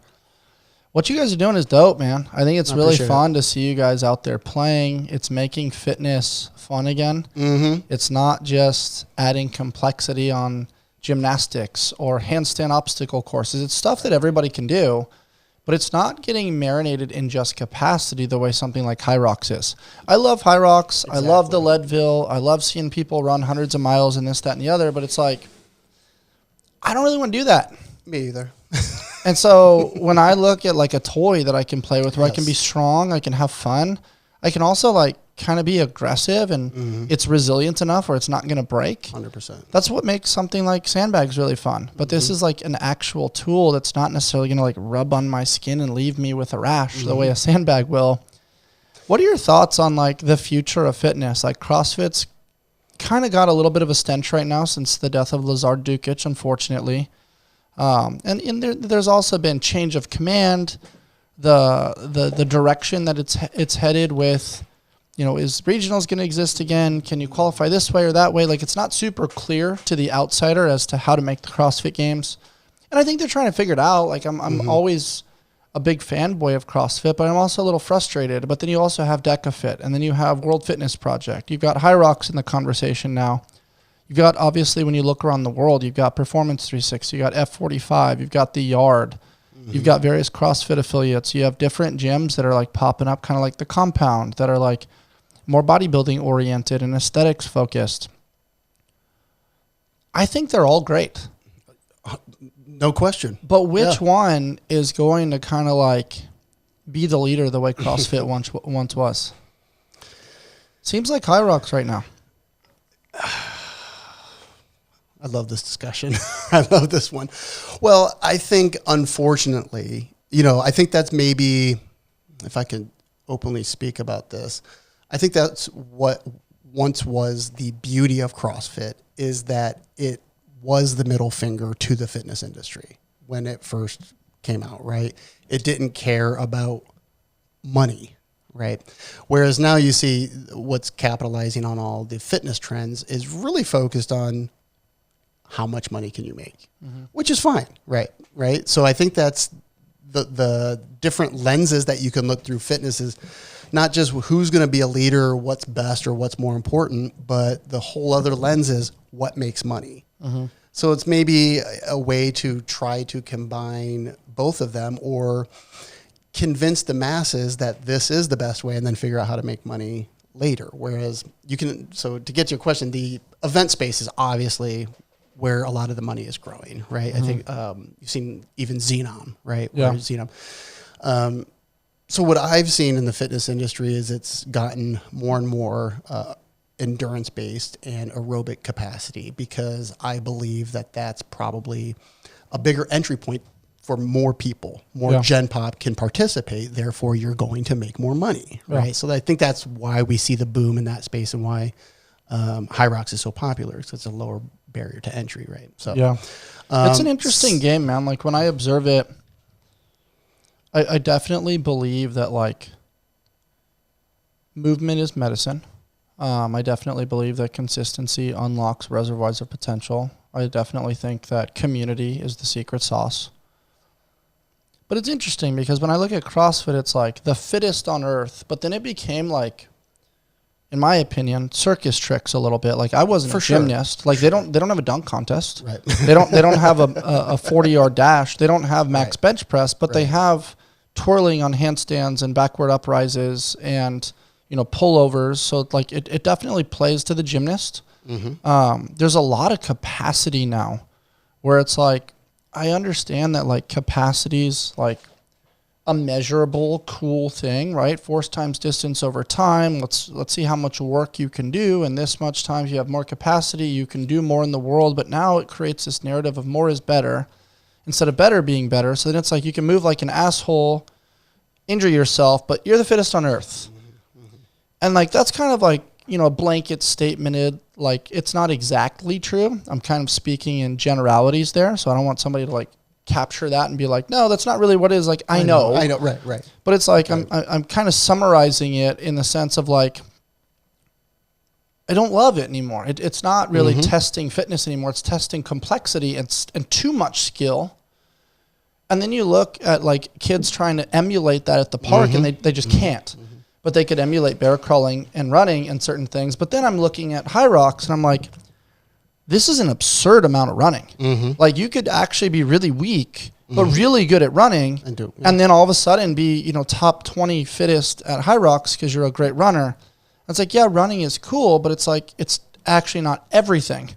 What you guys are doing is dope, man. I think it's really fun to see you guys out there playing. It's making fitness fun again. It's not just adding complexity on gymnastics or handstand obstacle courses. It's stuff that everybody can do, but it's not getting marinated in just capacity the way something like High Rocks is. I love High Rocks. Exactly. I love the Leadville. I love seeing people run hundreds of miles and this, that, and the other, but it's like, I don't really want to do that. Me either. And so when I look at like a toy that I can play with where I can be strong, I can have fun, I can also like kind of be aggressive and it's resilient enough where it's not going to break. 100%. That's what makes something like sandbags really fun. But this is like an actual tool that's not necessarily going to like rub on my skin and leave me with a rash the way a sandbag will. What are your thoughts on like the future of fitness? Like CrossFit's kind of got a little bit of a stench right now since the death of Lazard Dukic, unfortunately. And there's also been change of command, the direction that it's headed with, is regionals going to exist again? Can you qualify this way or that way? Like, it's not super clear to the outsider as to how to make the CrossFit Games. And I think they're trying to figure it out. Like, I'm always a big fanboy of CrossFit, but I'm also a little frustrated. But then you also have DecaFit, and then you have World Fitness Project. You've got High Rocks in the conversation now. You've got, obviously, when you look around the world, you've got Performance 360, you've got F45, you've got The Yard, you've got various CrossFit affiliates. You have different gyms that are like popping up, kind of like the Compound, that are like more bodybuilding oriented and aesthetics focused. I think they're all great. No question. But which one is going to kind of like be the leader the way CrossFit once was? Seems like High Rocks right now. I love this discussion. I love this one. Well, I think, unfortunately, I think that's maybe, if I can openly speak about this, I think that's what once was the beauty of CrossFit, is that it was the middle finger to the fitness industry when it first came out, right? It didn't care about money, right? Whereas now you see what's capitalizing on all the fitness trends is really focused on how much money can you make, which is fine, right? So I think that's the different lenses that you can look through fitness is not just who's going to be a leader, what's best or what's more important, but the whole other lens is what makes money. So it's maybe a way to try to combine both of them or convince the masses that this is the best way and then figure out how to make money later. Whereas so to get to your question, the event space is obviously where a lot of the money is growing, right? I think you've seen even Xenon, right? Yeah. Xenon. So what I've seen in the fitness industry is it's gotten more and more endurance-based and aerobic capacity, because I believe that that's probably a bigger entry point for more people. More Gen Pop can participate, therefore you're going to make more money, right? So I think that's why we see the boom in that space, and why High Rocks is so popular, because it's a lower barrier to entry, right? So it's an interesting game, man. Like when I observe it, I definitely believe that like movement is medicine. I definitely believe that consistency unlocks reservoirs of potential. I definitely think that community is the secret sauce. But it's interesting because when I look at CrossFit, it's like the fittest on earth, but then it became like, in my opinion, circus tricks a little bit. Like I wasn't a gymnast. Like they don't have a dunk contest. Right. They don't have a 40-yard dash. They don't have max bench press, but they have twirling on handstands and backward uprises and, you know, pullovers. So like it definitely plays to the gymnast. There's a lot of capacity now where it's like, I understand that like capacity is like a measurable, cool thing, right? Force times distance over time. Let's see how much work you can do. And this much times you have more capacity, you can do more in the world. But now it creates this narrative of more is better instead of better being better. So then it's like you can move like an asshole, injure yourself, but you're the fittest on earth. And like that's kind of like, you know, a blanket statement. Like it's not exactly true. I'm kind of speaking in generalities there. So I don't want somebody to like capture that and be like, no, that's not really what it is. Like, I know. Right. But it's like, I'm kind of summarizing it in the sense of like, I don't love it anymore. It's not really testing fitness anymore. It's testing complexity and too much skill. And then you look at like kids trying to emulate that at the park and they just can't. But they could emulate bear crawling and running and certain things. But then I'm looking at High Rocks and I'm like, this is an absurd amount of running. Like you could actually be really weak, but really good at running. And then all of a sudden be, you know, top 20 fittest at High Rocks because you're a great runner. It's like, yeah, running is cool, but it's like, it's actually not everything.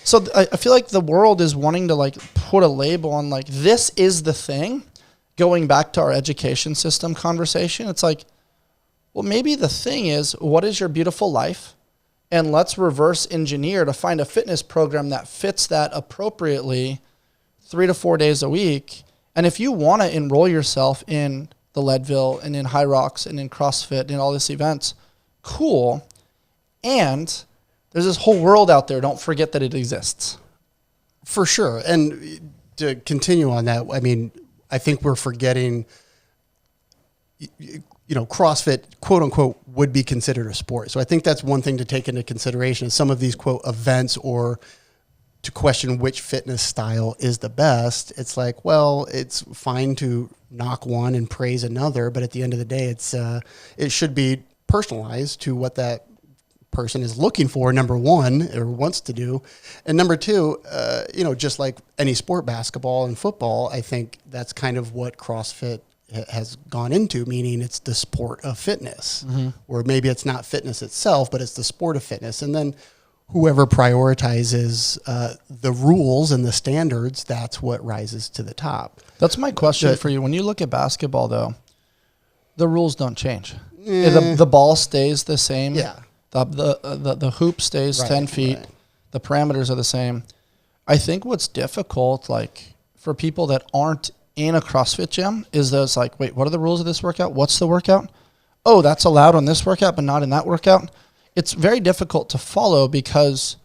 So I feel like the world is wanting to like put a label on like, this is the thing. Going back to our education system conversation, it's like, well, maybe the thing is, what is your beautiful life? And let's reverse engineer to find a fitness program that fits that appropriately 3 to 4 days a week. And if you want to enroll yourself in the Leadville and in High Rocks and in CrossFit and all these events, cool. And there's this whole world out there. Don't forget that it exists. For sure. And to continue on that, I mean, I think we're forgetting, you know, CrossFit, quote unquote, would be considered a sport. So I think that's one thing to take into consideration is some of these quote events, or to question which fitness style is the best. It's like, well, it's fine to knock one and praise another, but at the end of the day, it should be personalized to what that person is looking for, number one, or wants to do. And number two, you know, just like any sport, basketball and football, I think that's kind of what CrossFit has gone into, meaning it's the sport of fitness, or maybe it's not fitness itself, but it's the sport of fitness. And then whoever prioritizes the rules and the standards, that's what rises to the top. That's my question for you. When you look at basketball, though, the rules don't change. The ball stays the same. Yeah. The hoop stays 10 feet. Right. The parameters are the same. I think what's difficult, like for people that aren't in a CrossFit gym, is that it's like, wait, what are the rules of this workout? What's the workout? Oh, that's allowed on this workout, but not in that workout. It's very difficult to follow because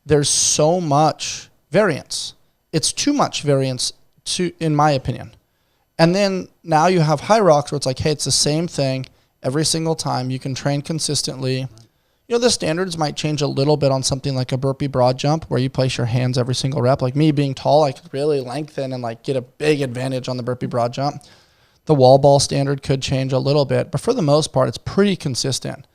there's so much variance. It's too much variance, in my opinion. And then now you have High Rocks where it's like, hey, it's the same thing every single time. You can train consistently. You know, the standards might change a little bit on something like a burpee broad jump where you place your hands every single rep. Like me being tall, I could really lengthen and like get a big advantage on the burpee broad jump. The wall ball standard could change a little bit, but for the most part, it's pretty consistent,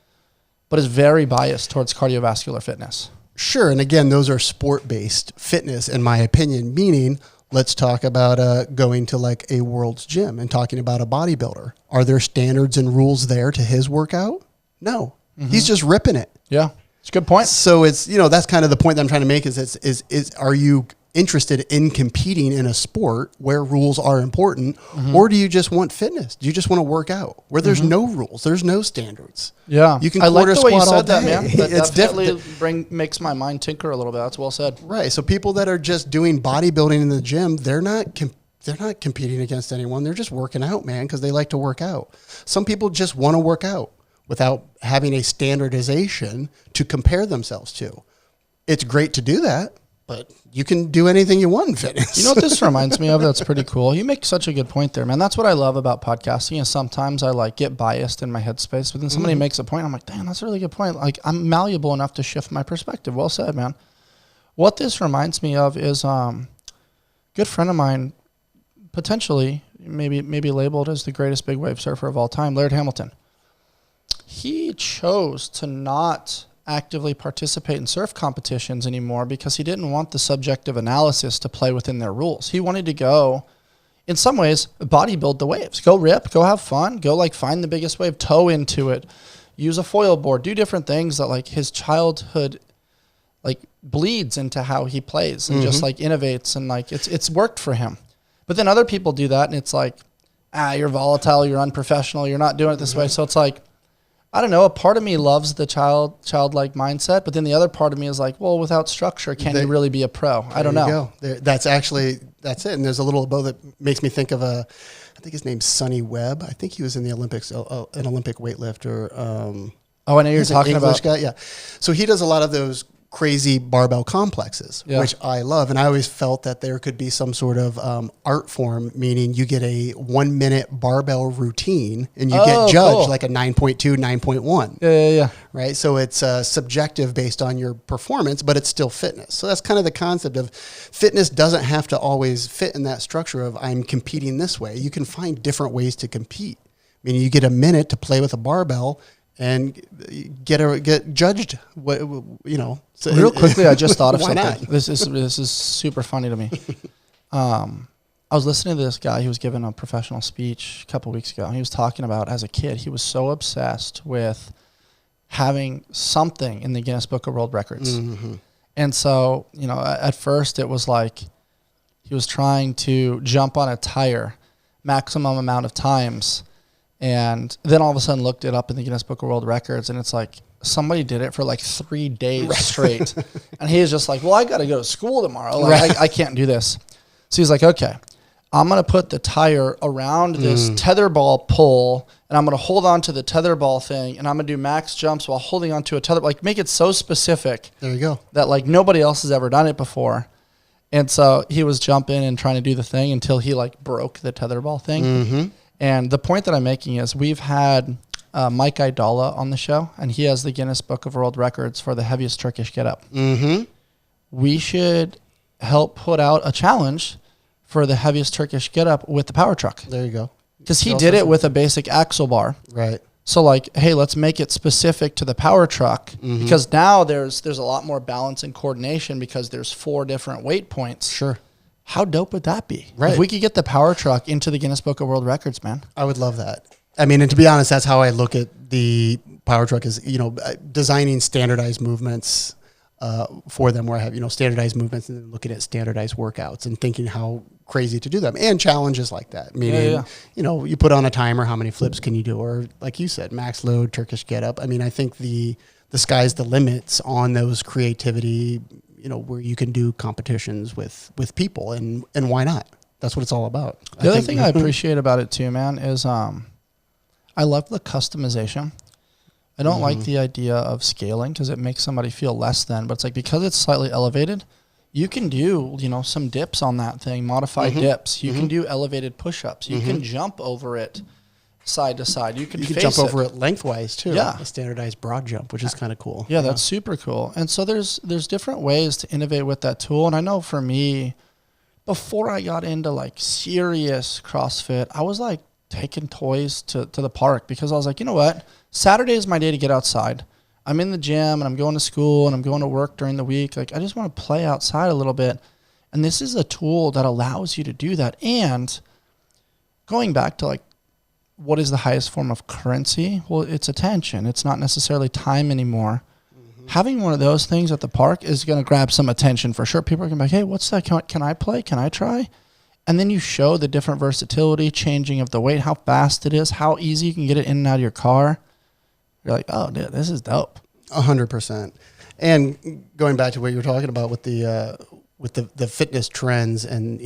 but it's very biased towards cardiovascular fitness. Sure. And again, those are sport-based fitness, in my opinion, meaning let's talk about going to like a World's Gym and talking about a bodybuilder. Are there standards and rules there to his workout? No. He's just ripping it. Yeah, it's a good point. So it's, you know, that's kind of the point that I'm trying to make is are you interested in competing in a sport where rules are important, or do you just want fitness? Do you just want to work out where there's no rules, there's no standards? Yeah, you can I like the way you said that, man. That it's definitely makes my mind tinker a little bit. That's well said. Right. So people that are just doing bodybuilding in the gym, they're not competing against anyone. They're just working out, man, because they like to work out. Some people just want to work out without having a standardization to compare themselves to. It's great to do that, but you can do anything you want in fitness. You know what this reminds me of? That's pretty cool. You make such a good point there, man. That's what I love about podcasting is sometimes I like get biased in my headspace, but then somebody makes a point. I'm like, damn, that's a really good point. Like I'm malleable enough to shift my perspective. Well said, man. What this reminds me of is good friend of mine, potentially maybe labeled as the greatest big wave surfer of all time, Laird Hamilton. He chose to not actively participate in surf competitions anymore because he didn't want the subjective analysis to play within their rules. He wanted to go, in some ways, bodybuild the waves. Go rip, go have fun, go like find the biggest wave, tow into it, use a foil board, do different things that like his childhood like bleeds into how he plays and just like innovates, and like it's worked for him. But then other people do that and it's like, you're volatile, you're unprofessional, you're not doing it this way. So it's like, I don't know, a part of me loves the childlike mindset, but then the other part of me is like, well, without structure, can you really be a pro? I don't know. That's it. And there's a little above that makes me think of I think his name's Sonny Webb. I think he was in the Olympics, an Olympic weightlifter. I know you're talking about. Guy, yeah. So he does a lot of those crazy barbell complexes, which I love. And I always felt that there could be some sort of art form, meaning you get a 1 minute barbell routine and you get judged like a 9.2, 9.1. Yeah. Right. So it's subjective based on your performance, but it's still fitness. So that's kind of the concept of fitness doesn't have to always fit in that structure of I'm competing this way. You can find different ways to compete. Meaning you get a minute to play with a barbell and get judged. So real quickly, I just thought of something. Not? This is super funny to me. I was listening to this guy. He was giving a professional speech a couple weeks ago. And he was talking about as a kid, he was so obsessed with having something in the Guinness Book of World Records. And so, at first it was like he was trying to jump on a tire maximum amount of times. And then all of a sudden looked it up in the Guinness Book of World Records, and it's like somebody did it for like 3 days straight. And he was just like, well, I got to go to school tomorrow. Like, I can't do this. So he's like, okay, I'm going to put the tire around this tetherball pole, and I'm going to hold on to the tetherball thing, and I'm going to do max jumps while holding on to a tether. Like, make it so specific. There you go. That like nobody else has ever done it before. And so he was jumping and trying to do the thing until he like broke the tetherball thing. And the point that I'm making is we've had Mike Idala on the show, and he has the Guinness Book of World Records for the heaviest Turkish get-up. We should help put out a challenge for the heaviest Turkish get-up with the power truck. There you go. Because he did it with a basic axle bar. Right. So like, hey, let's make it specific to the power truck because now there's a lot more balance and coordination because there's 4 different weight points. Sure. How dope would that be? Right. If we could get the power truck into the Guinness Book of World Records, man. I would love that. I mean, and to be honest, that's how I look at the power truck is, designing standardized movements for them where I have, standardized movements and then looking at standardized workouts and thinking how crazy to do them and challenges like that. Meaning, you put on a timer, how many flips can you do? Or like you said, max load, Turkish get up. I mean, I think the sky's the limits on those creativity, where you can do competitions with people and why not? That's what it's all about. The other thing I appreciate about it too, man, is I love the customization. I don't like the idea of scaling because it makes somebody feel less than, but it's like because it's slightly elevated, you can do, some dips on that thing, modified dips. You can do elevated push-ups. You can jump over it side to side. You can jump over it lengthwise too. Yeah. A standardized broad jump, which is kind of cool. Yeah, that's super cool. And so there's different ways to innovate with that tool. And I know for me, before I got into like serious CrossFit, I was like taking toys to the park because I was like, you know what? Saturday is my day to get outside. I'm in the gym and I'm going to school and I'm going to work during the week. Like I just want to play outside a little bit. And this is a tool that allows you to do that. And going back to like, what is the highest form of currency? Well, it's attention. It's not necessarily time anymore. Having one of those things at the park is going to grab some attention for sure. People are going to be like, hey, what's that? Can I play? Can I try? And then you show the different versatility, changing of the weight, how fast it is, how easy you can get it in and out of your car. You're like, oh, dude, this is dope. 100%. And going back to what you were talking about with the fitness trends and,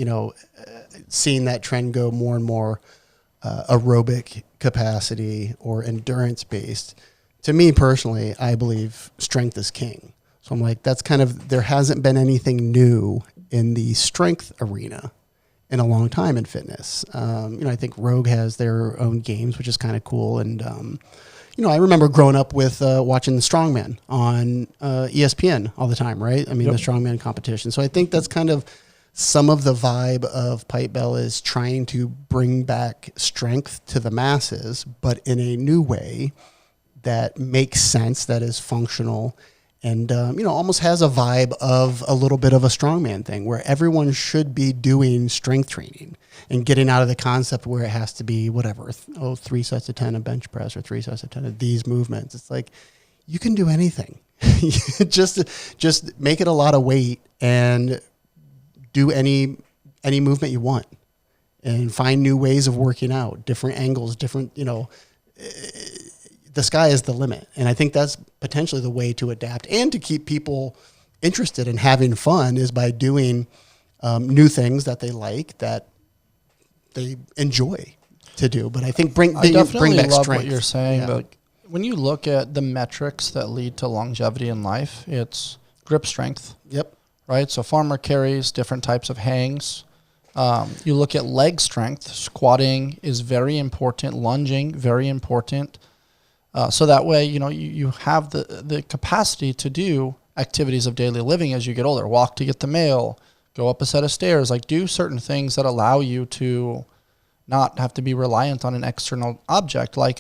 seeing that trend go more and more aerobic capacity or endurance based. To me personally, I believe strength is king. So I'm like, there hasn't been anything new in the strength arena in a long time in fitness. I think Rogue has their own games, which is kind of cool. And, I remember growing up with watching the strongman on ESPN all the time, right? I mean, the strongman competition. So I think that's kind of some of the vibe of Pipebell is trying to bring back strength to the masses, but in a new way that makes sense, that is functional, and almost has a vibe of a little bit of a strongman thing where everyone should be doing strength training and getting out of the concept where it has to be whatever, 3 sets of 10 of bench press or 3 sets of 10 of these movements. It's like you can do anything. just make it a lot of weight and do any movement you want and find new ways of working out, different angles, different, the sky is the limit. And I think that's potentially the way to adapt and to keep people interested in having fun is by doing new things that they like, that they enjoy to do. But I think bring back love strength. What you're saying. Yeah. Like, when you look at the metrics that lead to longevity in life, it's grip strength. Yep. Right? So farmer carries, different types of hangs. You look at leg strength. Squatting is very important. Lunging, very important. So that way, you have the capacity to do activities of daily living as you get older. Walk to get the mail, go up a set of stairs, like do certain things that allow you to not have to be reliant on an external object like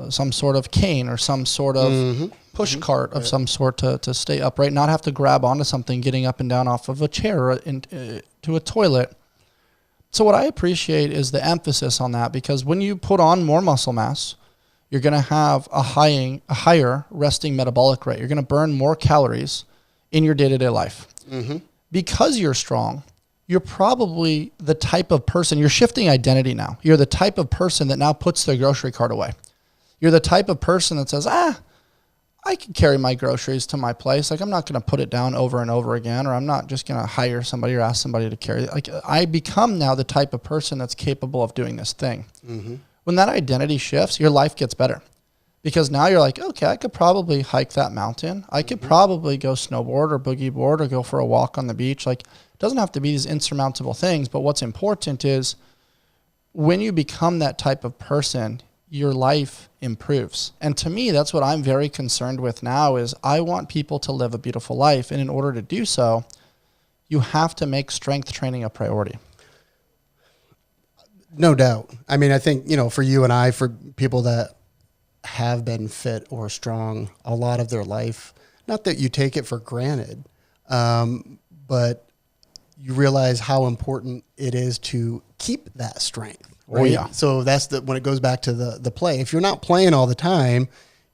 some sort of cane or some sort of push cart of some sort to stay upright, not have to grab onto something getting up and down off of a chair or to a toilet. So what I appreciate is the emphasis on that, because when you put on more muscle mass, you're going to have a higher resting metabolic rate. You're going to burn more calories in your day-to-day life. Mm-hmm. Because you're strong, you're probably the type of person, you're shifting identity now. You're the type of person that now puts their grocery cart away. You're the type of person that says, I can carry my groceries to my place. Like, I'm not going to put it down over and over again, or I'm not just going to hire somebody or ask somebody to carry it. Like, I become now the type of person that's capable of doing this thing. Mm-hmm. When that identity shifts, your life gets better, because now you're like, okay, I could probably hike that mountain. I could probably go snowboard or boogie board or go for a walk on the beach. Like, it doesn't have to be these insurmountable things, but what's important is when you become that type of person, your life improves. And to me, that's what I'm very concerned with now is I want people to live a beautiful life. And in order to do so, you have to make strength training a priority. No doubt. I mean, I think, for you and I, for people that have been fit or strong a lot of their life, not that you take it for granted, but you realize how important it is to keep that strength. Right? Oh, yeah. So that's when it goes back to the play. If you're not playing all the time,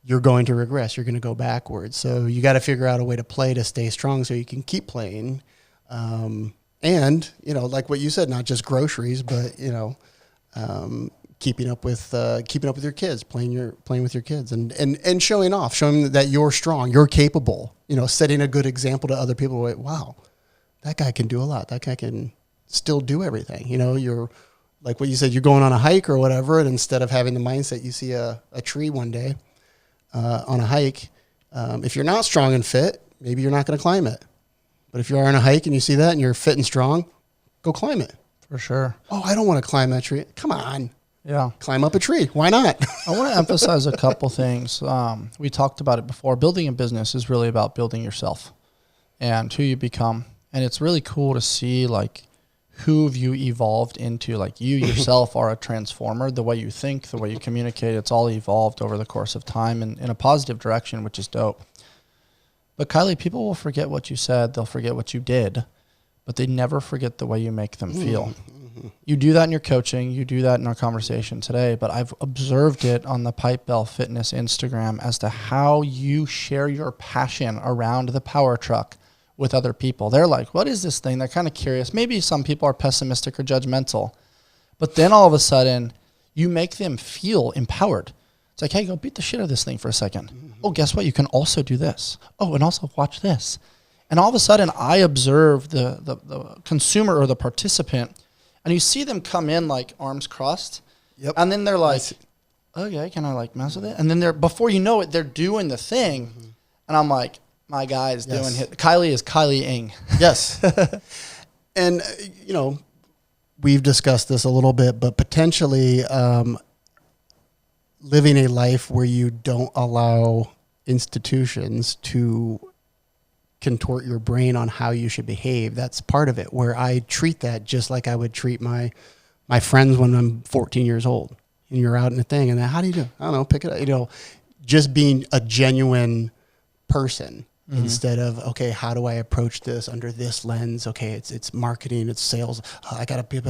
you're going to regress. You're going to go backwards. So you got to figure out a way to play to stay strong so you can keep playing. And, like what you said, not just groceries, but, keeping up with your kids, playing with your kids and showing off, showing that you're strong, you're capable, setting a good example to other people. Like, wow, that guy can do a lot. That guy can still do everything. You're like what you said, you're going on a hike or whatever. And instead of having the mindset, you see a tree one day on a hike. If you're not strong and fit, maybe you're not going to climb it. But if you are on a hike and you see that and you're fit and strong, go climb it. For sure. Oh, I don't want to climb that tree. Come on. Yeah. Climb up a tree. Why not? I want to emphasize a couple things. We talked about it before. Building a business is really about building yourself and who you become. And it's really cool to see like who you evolved into. Like you yourself are a transformer. The way you think, the way you communicate, it's all evolved over the course of time and in a positive direction, which is dope. But Kaili, people will forget what you said. They'll forget what you did, but they never forget the way you make them feel. Mm-hmm. You do that in your coaching. You do that in our conversation today. But I've observed it on the Pipebell Fitness Instagram as to how you share your passion around the power truck with other people. They're like, what is this thing? They're kind of curious. Maybe some people are pessimistic or judgmental. But then all of a sudden, you make them feel empowered. It's like, hey, go beat the shit out of this thing for a second. Oh, guess what? You can also do this. Oh, and also watch this. And all of a sudden, I observe the consumer or the participant, and you see them come in like arms crossed. Yep. And then they're like, okay, can I like mess with it? And then before you know it, they're doing the thing. And I'm like, my guy is doing it. Kaili is Kaili-ing. Yes. And, we've discussed this a little bit, but potentially living a life where you don't allow institutions to contort your brain on how you should behave. That's part of it, where I treat that just like I would treat my friends when I'm 14 years old. And you're out in a thing, and then, how do you do? I don't know, pick it up. Just being a genuine person instead of, okay, how do I approach this under this lens? Okay, it's marketing, it's sales. I got to be,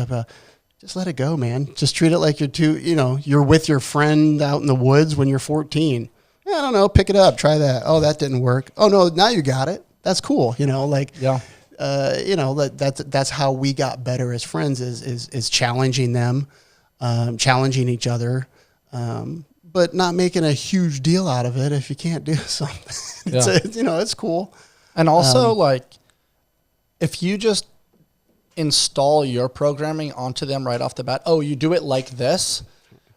just let it go, man. Just treat it like you're with your friend out in the woods when you're 14. I don't know, pick it up, try that. Oh, that didn't work. Oh no, now you got it. That's cool. That's how we got better as friends is challenging them, challenging each other, but not making a huge deal out of it if you can't do something. It's cool. And also, if you just install your programming onto them right off the bat, oh, you do it like this,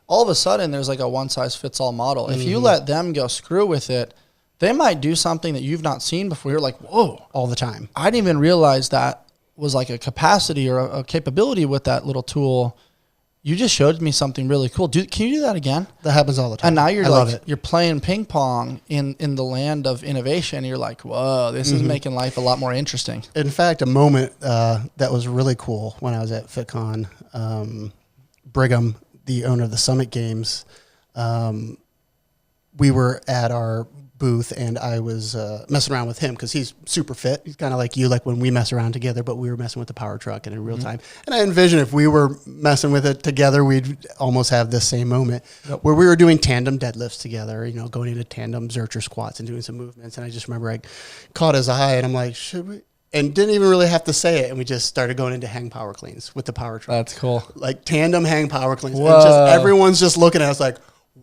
all of a sudden there's like a one-size-fits-all model. If you let them go screw with it, they might do something that you've not seen before. You're like, whoa. All the time. I didn't even realize that was like a capacity or a capability with that little tool. You just showed me something really cool. Can you do that again? That happens all the time. And now you're playing ping pong in the land of innovation. And you're like, whoa, this is making life a lot more interesting. In fact, a moment that was really cool when I was at FitCon, Brigham, the owner of the Summit Games, we were at our booth, and I was messing around with him because he's super fit. He's kind of like you, like when we mess around together, but we were messing with the power truck and in real time. And I envision if we were messing with it together, we'd almost have this same moment where we were doing tandem deadlifts together, going into tandem Zercher squats and doing some movements. And I just remember I caught his eye, and I'm like, should we? And didn't even really have to say it. And we just started going into hang power cleans with the power truck. That's cool. Like tandem hang power cleans. Whoa. And everyone's just looking at us like,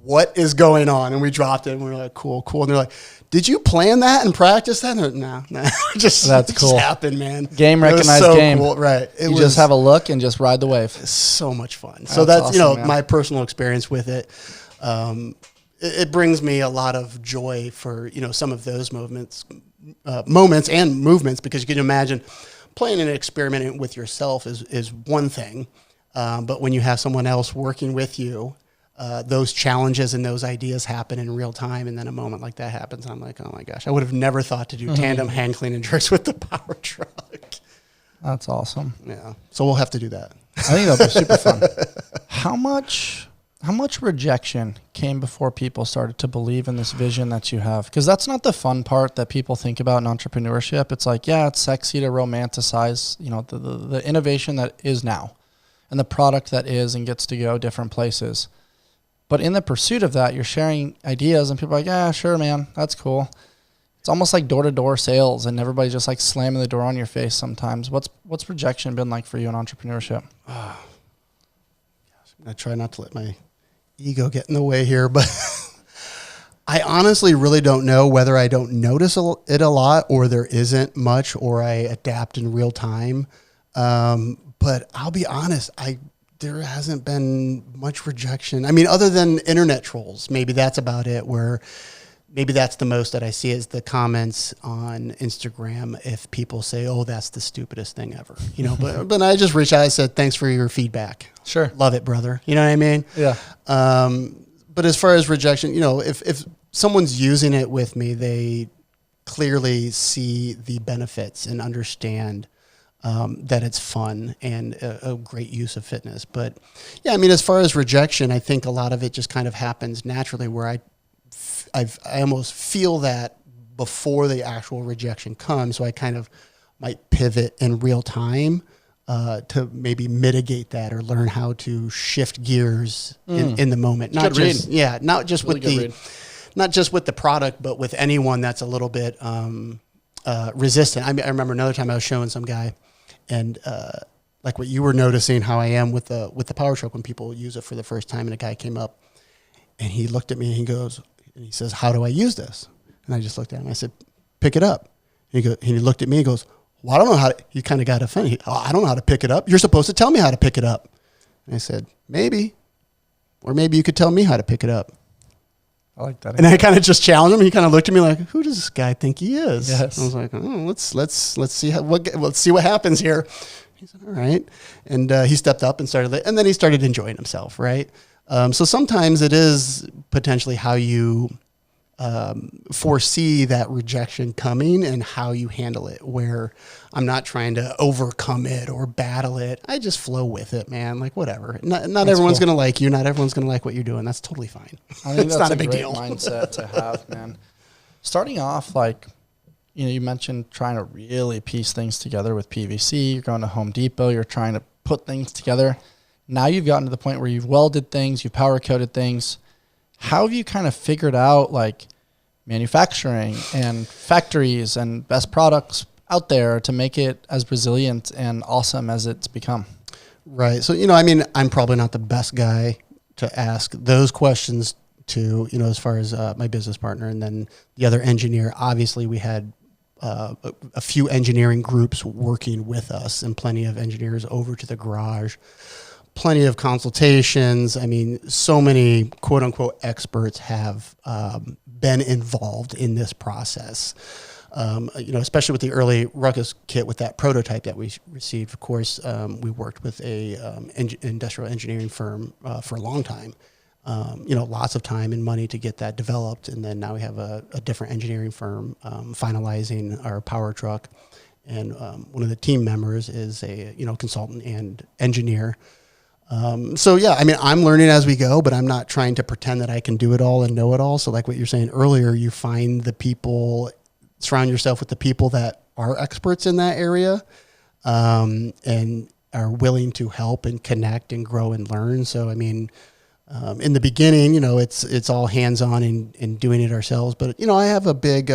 what is going on? And we dropped it, and we were like, cool. And they're like, did you plan that and practice that? No. That's cool. Just happened, man. Game recognized game. Cool. Right. You just have a look and just ride the wave. So much fun. So that's awesome, my personal experience with it. It brings me a lot of joy for, some of those moments and movements, because you can imagine playing and experimenting with yourself is one thing. But when you have someone else working with you, those challenges and those ideas happen in real time, and then a moment like that happens, and I'm like, oh my gosh, I would have never thought to do tandem hang clean and jerks with the power truck. That's awesome. Yeah, so we'll have to do that. I think that'll be super fun. How much rejection came before people started to believe in this vision that you have? Because that's not the fun part that people think about in entrepreneurship. It's like, yeah, it's sexy to romanticize, the innovation that is now and the product that is and gets to go different places. But in the pursuit of that, you're sharing ideas, and people are like, yeah, sure, man, that's cool. It's almost like door-to-door sales, and everybody's just like slamming the door on your face sometimes. What's rejection been like for you in entrepreneurship? I'm going to try not to let my ego get in the way here, but I honestly really don't know whether I don't notice it a lot, or there isn't much, or I adapt in real time. But I'll be honest, there hasn't been much rejection. I mean, other than internet trolls, maybe that's about it, where maybe that's the most that I see is the comments on Instagram. If people say, oh, that's the stupidest thing ever, but I just reached out and said, thanks for your feedback. Sure. Love it, brother. You know what I mean? Yeah. But as far as rejection, if someone's using it with me, they clearly see the benefits and understand that it's fun and a great use of fitness. But yeah, I mean, as far as rejection, I think a lot of it just kind of happens naturally, where I almost feel that before the actual rejection comes. So I kind of might pivot in real time. to maybe mitigate that or learn how to shift gears in the moment. Not Good just, read. yeah, not just Really not just with the product, but with anyone that's a little bit resistant. I remember another time I was showing some guy, and like what you were noticing, how I am with the power stroke when people use it for the first time, and a guy came up and he looked at me and he says, "How do I use this?" And I just looked at him. I said, "Pick it up." And he looked at me and goes, "Well, I don't know how to," he kind of got offended. "I don't know how to pick it up. You're supposed to tell me how to pick it up." And I said, "Maybe, or maybe you could tell me how to pick it up." I like that. And I kind of just challenged him. He kind of looked at me like, "Who does this guy think he is?" Yes. I was like, "Oh, let's see let's see what happens here." He said, "All right," and he stepped up and then he started enjoying himself. Right. So sometimes it is potentially how you foresee that rejection coming and how you handle it, where I'm not trying to overcome it or battle it. I just flow with it, man. Like, whatever. Not everyone's going to like you. Not everyone's going to like what you're doing. That's totally fine. I think It's that's not a a big great deal. mindset to have, man. Starting off, like, you mentioned trying to really piece things together with PVC. You're going to Home Depot. You're trying to put things together. Now you've gotten to the point where you've welded things, you've power coated things. How have you kind of figured out, like, manufacturing and factories and best products out there to make it as resilient and awesome as it's become? Right. So, I'm probably not the best guy to ask those questions to, as far as my business partner and then the other engineer. Obviously, we had a few engineering groups working with us and plenty of engineers over to the garage. Plenty of consultations. I mean, so many quote unquote experts have been involved in this process. Especially with the early Ruckus kit, with that prototype that we received. Of course, we worked with a industrial engineering firm for a long time. Lots of time and money to get that developed, and then now we have a different engineering firm finalizing our power truck. And one of the team members is a consultant and engineer. I'm learning as we go, but I'm not trying to pretend that I can do it all and know it all. So like what you're saying earlier, you find surround yourself with the people that are experts in that area, and are willing to help and connect and grow and learn. So, in the beginning, it's all hands-on and doing it ourselves. But, I have a big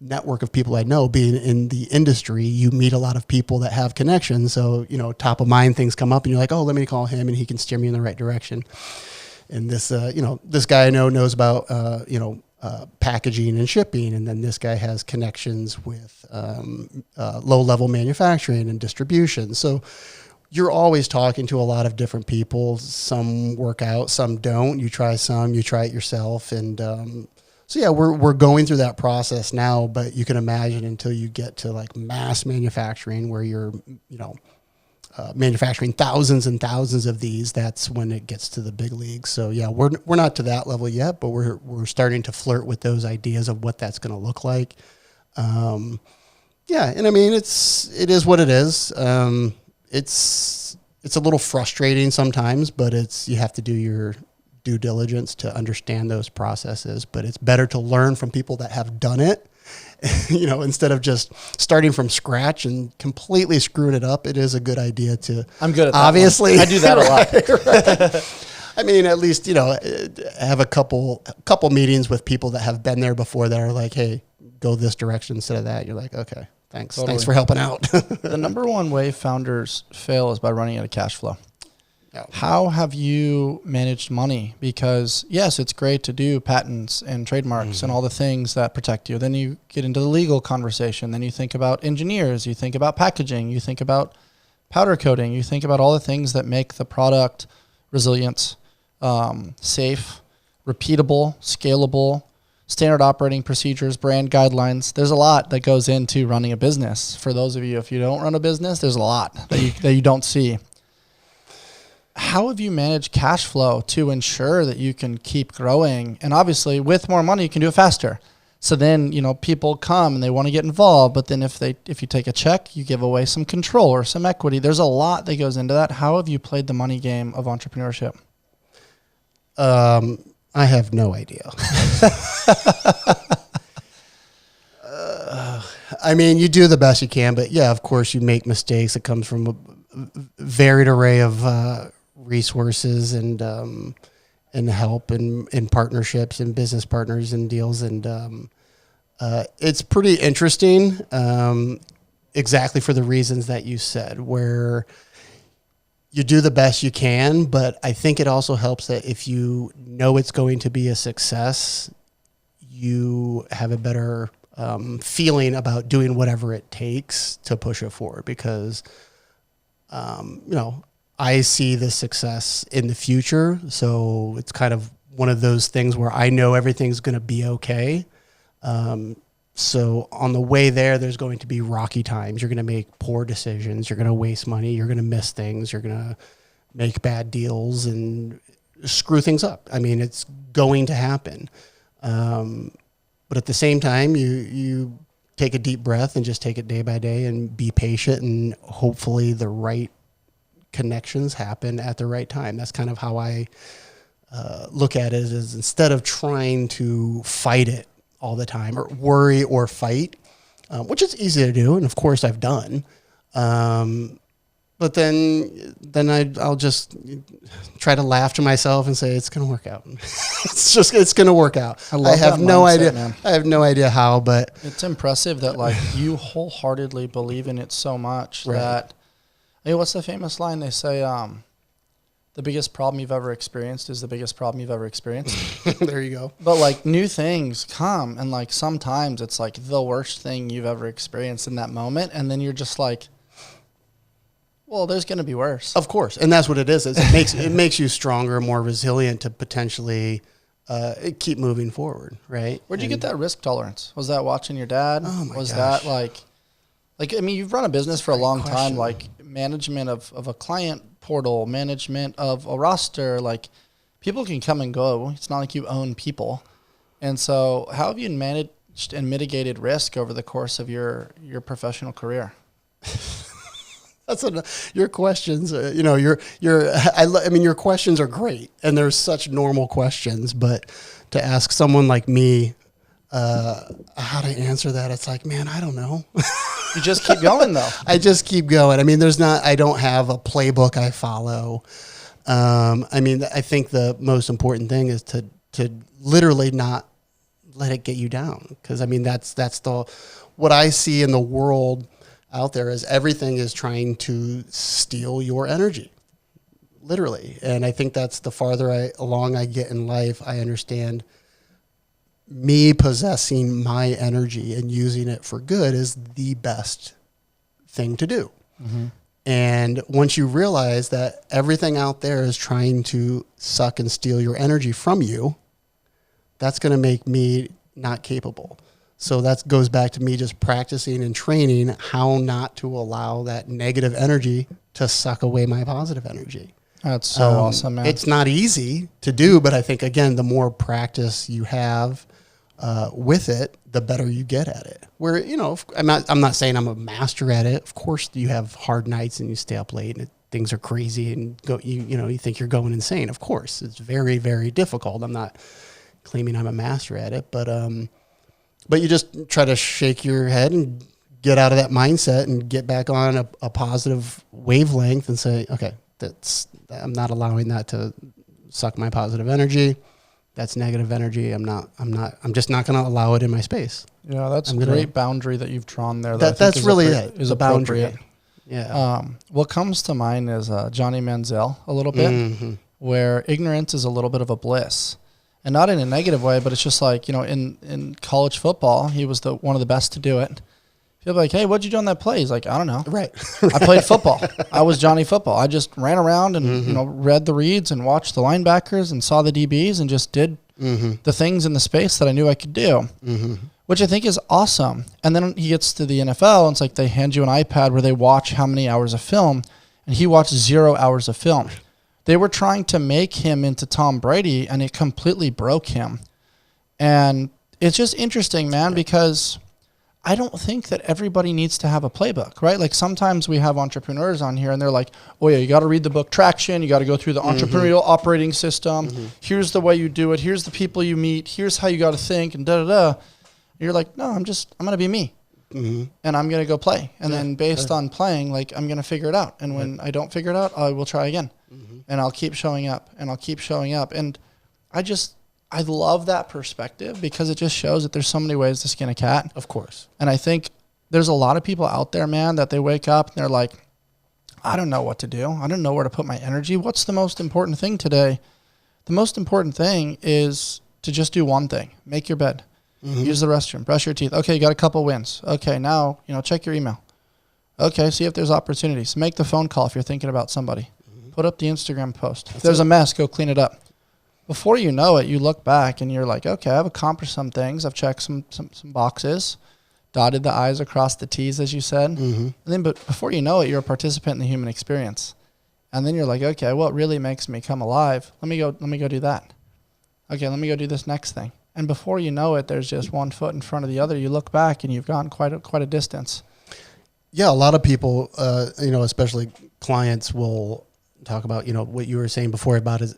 network of people I know. Being in the industry, you meet a lot of people that have connections. So, top of mind things come up and you're like, "Oh, let me call him and he can steer me in the right direction." And this, this guy I know knows about, packaging and shipping. And then this guy has connections with low-level manufacturing and distribution. So you're always talking to a lot of different people. Some work out, some don't. You try it yourself. And we're going through that process now, but you can imagine until you get to like mass manufacturing where you're, manufacturing thousands and thousands of these, that's when it gets to the big leagues. So yeah, we're not to that level yet, but we're starting to flirt with those ideas of what that's going to look like. And it is what it is. It's a little frustrating sometimes, but you have to do your due diligence to understand those processes. But it's better to learn from people that have done it, instead of just starting from scratch and completely screwing it up. It is a good idea to. I'm good at that. Obviously, I do that a lot. Right. At least have a couple meetings with people that have been there before that are like, "Hey, go this direction instead of that." You're like, "Okay, thanks. Totally. Thanks for helping out." The number one way founders fail is by running out of cash flow. Yeah. How have you managed money? Because yes, it's great to do patents and trademarks and all the things that protect you. Then you get into the legal conversation. Then you think about engineers. You think about packaging. You think about powder coating. You think about all the things that make the product resilient, safe, repeatable, scalable, standard operating procedures, brand guidelines. There's a lot that goes into running a business. For those of you, if you don't run a business, there's a lot that you don't see. How have you managed cash flow to ensure that you can keep growing? And obviously with more money, you can do it faster. So then, people come and they want to get involved, but then if you take a check, you give away some control or some equity. There's a lot that goes into that. How have you played the money game of entrepreneurship? I have no idea. You do the best you can, but yeah, of course you make mistakes. It comes from varied array of resources and help and partnerships and business partners and deals. And it's pretty interesting, exactly for the reasons that you said, where you do the best you can, but I think it also helps that if you know it's going to be a success, you have a better feeling about doing whatever it takes to push it forward, because, I see the success in the future. So it's kind of one of those things where I know everything's going to be okay. So on the way there's going to be rocky times. You're going to make poor decisions. You're going to waste money. You're going to miss things. You're going to make bad deals and screw things up. I mean, it's going to happen. But at the same time, you take a deep breath and just take it day by day and be patient, and hopefully the right connections happen at the right time. That's kind of how I look at it, is instead of trying to fight it all the time or worry or fight, which is easy to do. And of course I've done. But then I'll just try to laugh to myself and say, it's going to work out. it's going to work out. I have no idea. Man. I have no idea how, but it's impressive that like you wholeheartedly believe in it so much that, hey, what's the famous line? They say, the biggest problem you've ever experienced is the biggest problem you've ever experienced. There you go. But like new things come, and like sometimes it's like the worst thing you've ever experienced in that moment. And then you're just like, well, there's going to be worse. Of course. And that's what it is. It makes you stronger, more resilient to potentially keep moving forward. Right. Where'd you get that risk tolerance? Was that watching your dad? Oh my Was gosh. that like, I mean, you've run a business for a long time, like management of a client portal, management of a roster, like people can come and go. It's not like you own people. And so how have you managed and mitigated risk over the course of your professional career? Your questions, your questions are great, and they're such normal questions, but to ask someone like me, how to answer that, it's like, man, I don't know. You just keep going though. I just keep going. I mean, I don't have a playbook I follow. I think the most important thing is to literally not let it get you down. Cause I mean, that's what I see in the world out there is everything is trying to steal your energy, literally. And I think that's the farther along I get in life, I understand me possessing my energy and using it for good is the best thing to do. Mm-hmm. And once you realize that everything out there is trying to suck and steal your energy from you, that's going to make me not capable. So that goes back to me just practicing and training how not to allow that negative energy to suck away my positive energy. That's so awesome, man. It's not easy to do, but I think, again, the more practice you have with it, the better you get at it. Where, I'm not saying I'm a master at it. Of course, you have hard nights and you stay up late and things are crazy and you think you're going insane. Of course, it's very, very difficult. I'm not claiming I'm a master at it, but you just try to shake your head and get out of that mindset and get back on a positive wavelength and say, okay, I'm not allowing that to suck my positive energy. That's negative energy. I'm just not going to allow it in my space. Yeah, that's a great boundary that you've drawn there. That's really it. Is a boundary. Yeah. What comes to mind is Johnny Manziel a little bit, mm-hmm. where ignorance is a little bit of a bliss. And not in a negative way, but it's just like, in college football, he was one of the best to do it. People be like, hey, what'd you do on that play? He's like, I don't know. Right. I played football. I was Johnny Football. I just ran around and, mm-hmm. Read the reads and watched the linebackers and saw the DBs and just did mm-hmm. the things in the space that I knew I could do, mm-hmm. which I think is awesome. And then he gets to the NFL and it's like they hand you an iPad where they watch how many hours of film, and he watched 0 hours of film. They were trying to make him into Tom Brady, and it completely broke him. And it's just interesting, man, because I don't think that everybody needs to have a playbook, right? Like sometimes we have entrepreneurs on here and they're like, oh yeah, you got to read the book Traction. You got to go through the mm-hmm. entrepreneurial operating system. Mm-hmm. Here's the way you do it. Here's the people you meet. Here's how you got to think and da-da-da. And you're like, no, I'm going to be me. and I'm going to go play. And then based on playing, like, I'm going to figure it out. And when I don't figure it out, I will try again. And I'll keep showing up, and I'll keep showing up. And I love that perspective because it just shows that there's so many ways to skin a cat. Of course. And I think there's a lot of people out there, man, that they wake up and they're like, I don't know what to do. I don't know where to put my energy. What's the most important thing today? The most important thing is to just do one thing. Make your bed. Use the restroom. Brush your teeth. Okay, you got a couple wins. Okay, now, check your email. Okay, see if there's opportunities. Make the phone call if you're thinking about somebody. Put up the Instagram post. If there's a mess, go clean it up. Before you know it, you look back and you're like, okay, I've accomplished some things. I've checked some boxes, dotted the I's across the T's, as you said. And then, but before you know it, you're a participant in the human experience. And then you're like, okay, what really makes me come alive? Let me go do that. Okay, let me go do this next thing. And before you know it, there's just one foot in front of the other. You look back and you've gone quite a distance. Yeah, a lot of people, especially clients will talk about, what you were saying before about is,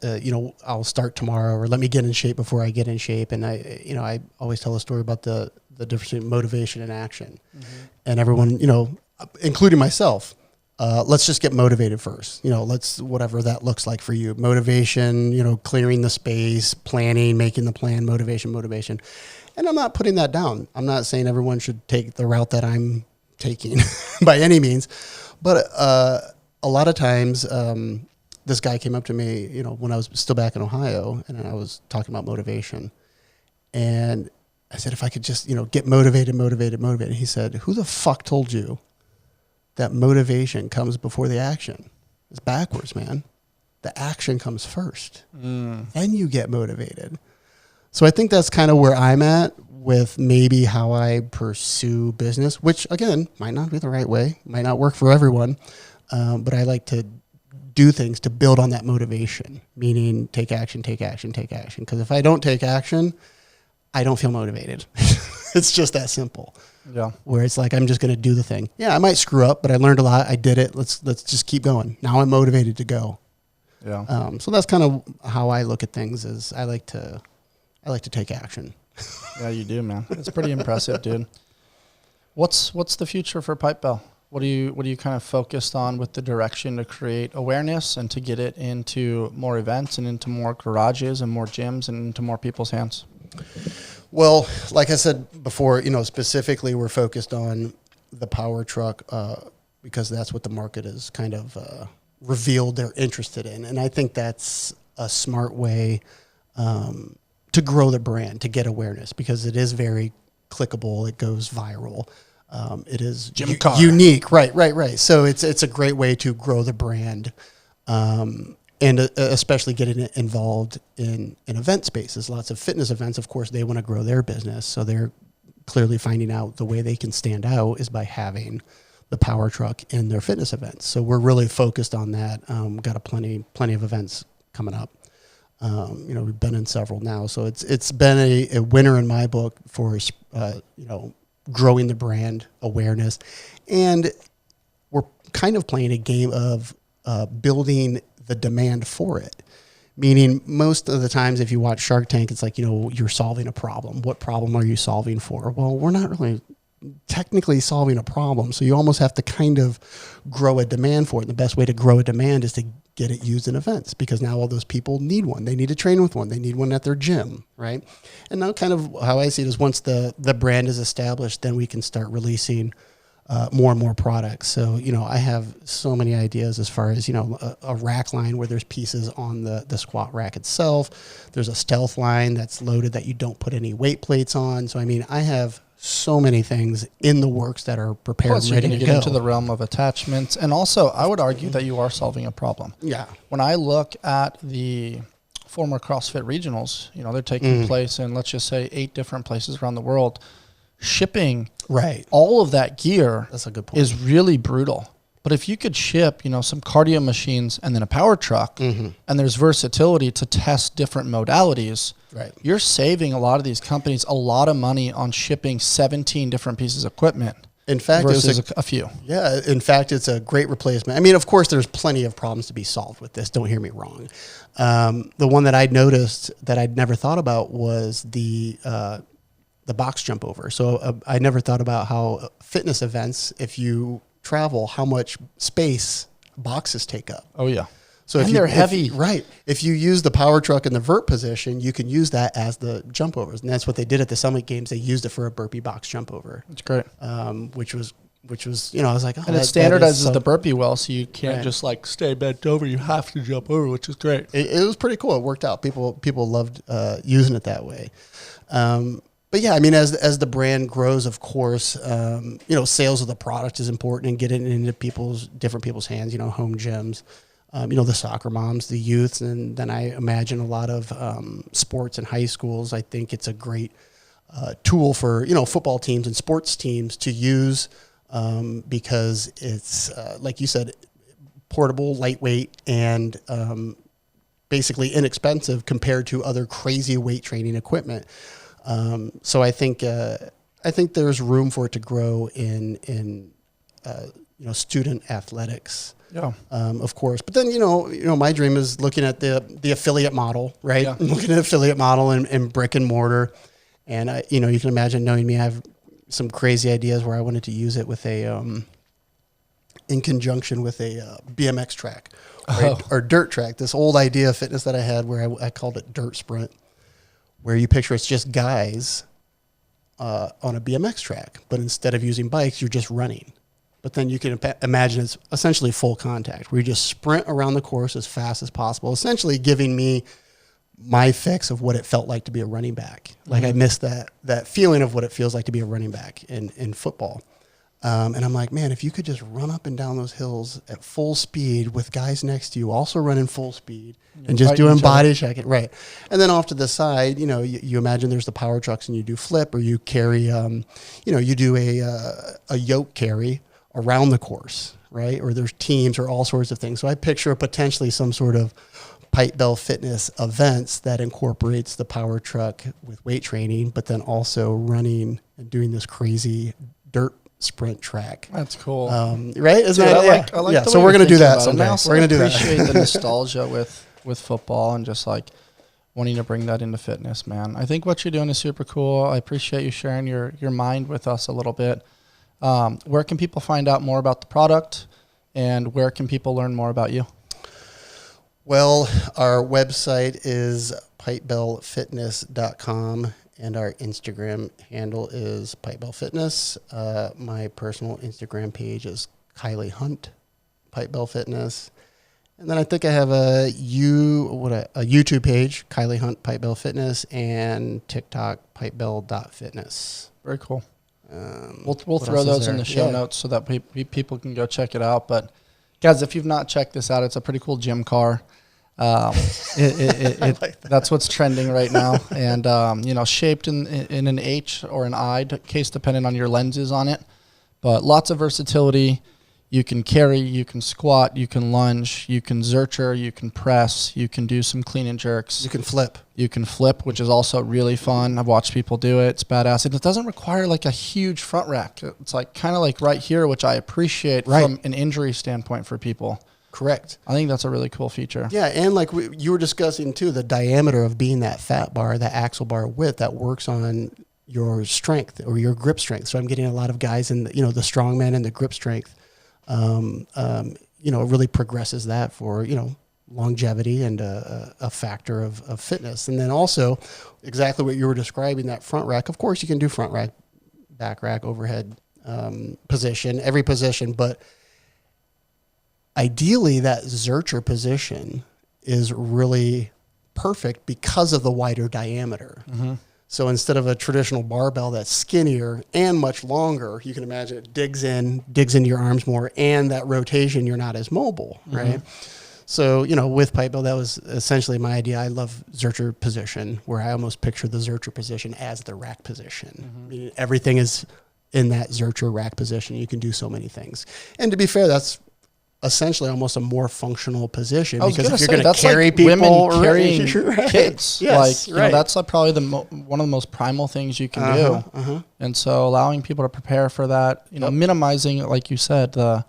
I'll start tomorrow, or let me get in shape before I get in shape. And I always tell a story about the difference between motivation and action. And everyone, including myself, let's just get motivated first. Let's, whatever that looks like for you. Motivation, clearing the space, planning, making the plan, motivation. And I'm not putting that down. I'm not saying everyone should take the route that I'm taking by any means. But a lot of times, this guy came up to me, when I was still back in Ohio, and I was talking about motivation. And I said, if I could just, get motivated. He said, who the fuck told you that motivation comes before the action? It's backwards, man. The action comes first. Then you get motivated. So I think that's kind of where I'm at with maybe how I pursue business, which, again, might not be the right way, might not work for everyone. But I like to do things to build on that motivation, meaning take action. Because if I don't take action, I don't feel motivated. It's just that simple. Yeah. Where it's like, I'm just going to do the thing. Yeah, I might screw up, but I learned a lot. I did it. Let's just keep going. Now I'm motivated to go. Yeah. So that's kind of how I look at things. Is I like to take action. Yeah, you do, man. It's pretty impressive, dude. What's the future for Pipebell? What are you kind of focused on with the direction to create awareness and to get it into more events and into more garages and more gyms and into more people's hands? Well, like I said before, specifically we're focused on the power truck because that's what the market is kind of revealed they're interested in. And I think that's a smart way to grow the brand, to get awareness, because it is very clickable. It goes viral. It is unique. Right. So it's a great way to grow the brand. And especially getting it involved in event spaces. Lots of fitness events, of course, they want to grow their business. So they're clearly finding out the way they can stand out is by having the power truck in their fitness events. So we're really focused on that. Got plenty of events coming up. We've been in several now. So it's been a winner in my book for, growing the brand awareness. And we're kind of playing a game of building the demand for it. Meaning most of the times if you watch Shark Tank, it's like, you're solving a problem. What problem are you solving for? Well, we're not really technically solving a problem. So you almost have to kind of grow a demand for it. And the best way to grow a demand is to get it used in events, because now all those people need one. They need to train with one. They need one at their gym, right? And now kind of how I see it is once the brand is established, then we can start releasing more and more products. So, I have so many ideas as far as, a rack line where there's pieces on the squat rack itself. There's a stealth line that's loaded that you don't put any weight plates on. So, I have so many things in the works that are prepared and ready to go. Get into the realm of attachments. And also, I would argue that you are solving a problem. Yeah. When I look at the former CrossFit regionals, they're taking place in, let's just say, 8 different places around the world. Shipping all of that gear, that's a good point, is really brutal. But if you could ship, some cardio machines and then a power truck, and there's versatility to test different modalities, you're saving a lot of these companies a lot of money on shipping 17 different pieces of equipment. In fact, versus a few. Yeah, in fact, it's a great replacement. Of course, there's plenty of problems to be solved with this. Don't hear me wrong. The one that I noticed that I'd never thought about was the the box jump over. So I never thought about how fitness events, if you travel, how much space boxes take up. Oh yeah. So and they're heavy. Right. If you use the power truck in the vert position, you can use that as the jump overs. And that's what they did at the Summit Games. They used it for a burpee box jump over. That's great. Which was, I was like, oh, and it standardizes the burpee well, so you can't just like stay bent over. You have to jump over, which is great. It was pretty cool. It worked out. People loved using it that way. But yeah, I mean, as the brand grows, of course, sales of the product is important and getting it into different people's hands, home gyms, the soccer moms, the youths, and then I imagine a lot of sports and high schools. I think it's a great tool for, football teams and sports teams to use because it's, like you said, portable, lightweight, and basically inexpensive compared to other crazy weight training equipment. So I think there's room for it to grow in student athletics. Yeah. Of course. But then, my dream is looking at the affiliate model, right? Yeah. Looking at affiliate model and brick and mortar. And you can imagine, knowing me, I have some crazy ideas where I wanted to use it with in conjunction with a BMX track or dirt track. This old idea of fitness that I had where I called it dirt sprint, where you picture it's just guys on a BMX track, but instead of using bikes, you're just running. But then you can imagine it's essentially full contact, where you just sprint around the course as fast as possible, essentially giving me my fix of what it felt like to be a running back. Like I missed that feeling of what it feels like to be a running back in football. And I'm like, man, if you could just run up and down those hills at full speed with guys next to you also running full speed and just doing body checking. Right. And then off to the side, you imagine there's the power trucks and you do flip, or you carry, you do a yoke carry around the course, right? Or there's teams or all sorts of things. So I picture potentially some sort of Pipebell Fitness events that incorporates the power truck with weight training, but then also running and doing this crazy dirt sprint track. That's cool. Right? Isn't that, I like so we're going to do that someday. We're going to do that. I appreciate the nostalgia with football and just like wanting to bring that into fitness, man. I think what you're doing is super cool. I appreciate you sharing your mind with us a little bit. Where can people find out more about the product, and where can people learn more about you? Well, our website is pipebellfitness.com, and our Instagram handle is Pipebell Fitness. My personal Instagram page is Kaili Hunt, Pipebell Fitness. And then I think I have a YouTube page, Kaili Hunt, Pipebell Fitness, and TikTok, pipebell.fitness. Very cool. We'll throw those in the show notes so that people can go check it out. But guys, if you've not checked this out, it's a pretty cool gym car. That's what's trending right now, and shaped in an H or an I, case dependent on your lenses on it. But lots of versatility. You can carry, you can squat, you can lunge, you can zercher, you can press, you can do some clean and jerks. You can flip. You can flip, which is also really fun. I've watched people do it. It's badass. And it doesn't require like a huge front rack. It's like kind of like right here, which I appreciate from an injury standpoint for people. Correct. I think that's a really cool feature. Yeah, and like you were discussing too, the diameter of being that fat bar, that axle bar width, that works on your strength or your grip strength. So I'm getting a lot of guys in the strongman and the grip strength. It really progresses that for, longevity and a factor of fitness. And then also exactly what you were describing, that front rack. Of course, you can do front rack, back rack, overhead position, every position. But ideally, that zercher position is really perfect because of the wider diameter. Mm-hmm. So instead of a traditional barbell that's skinnier and much longer, you can imagine it digs into your arms more, and that rotation, you're not as mobile, mm-hmm. right? So, with Pipebell, that was essentially my idea. I love zercher position, where I almost picture the zercher position as the rack position. Mm-hmm. I mean, everything is in that zercher rack position. You can do so many things. And to be fair, that's essentially almost a more functional position, because if you're going to carry like people, women carrying kids, yes, that's like probably one of the most primal things you can do. And so allowing people to prepare for that, minimizing, like you said, the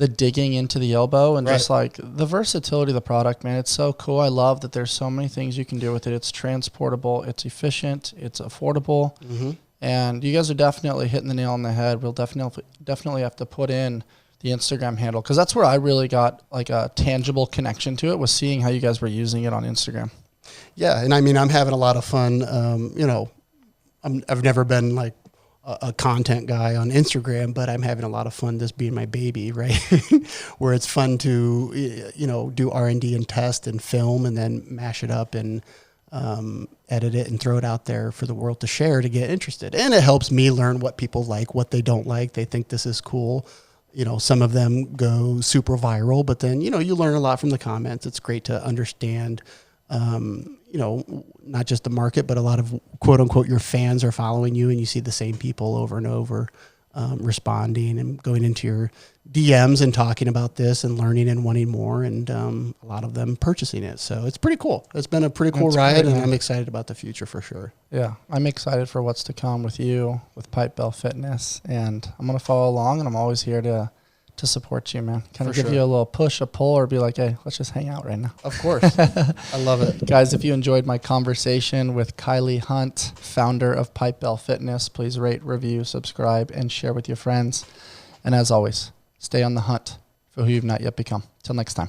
the digging into the elbow and Right. just like the versatility of the product, man. It's so cool. I love that there's so many things you can do with it. It's transportable, it's efficient, it's affordable. Mm-hmm. And you guys are definitely hitting the nail on the head. We'll definitely have to put in the Instagram handle, because that's where I really got like a tangible connection to it, was seeing how you guys were using it on Instagram. Yeah, and I mean, I'm having a lot of fun. You know, I've never been like a content guy on Instagram, but I'm having a lot of fun this being my baby, right? Where it's fun to, you know, do R&D and test and film and then mash it up and edit it and throw it out there for the world to share, to get interested. And it helps me learn what people like, what they don't like. They think this is cool. You know, some of them go super viral, but then, you know, you learn a lot from the comments. It's great to understand, you know, not just the market, but a lot of quote unquote your fans are following you, and you see the same people over and over responding and going into your DMs and talking about this and learning and wanting more, and a lot of them purchasing it. So it's pretty cool. It's been a pretty cool ride, and I'm excited about the future for sure. Yeah, I'm excited for what's to come with you, with Pipebell Fitness, and I'm going to follow along, and I'm always here to support you, man. Kind of give you a little push, a pull, or be like, hey, let's just hang out right now. Of course. I love it. Guys, if you enjoyed my conversation with Kaili Hunt, founder of Pipebell Fitness, please rate, review, subscribe, and share with your friends. And as always, stay on the hunt for who you've not yet become. Till next time.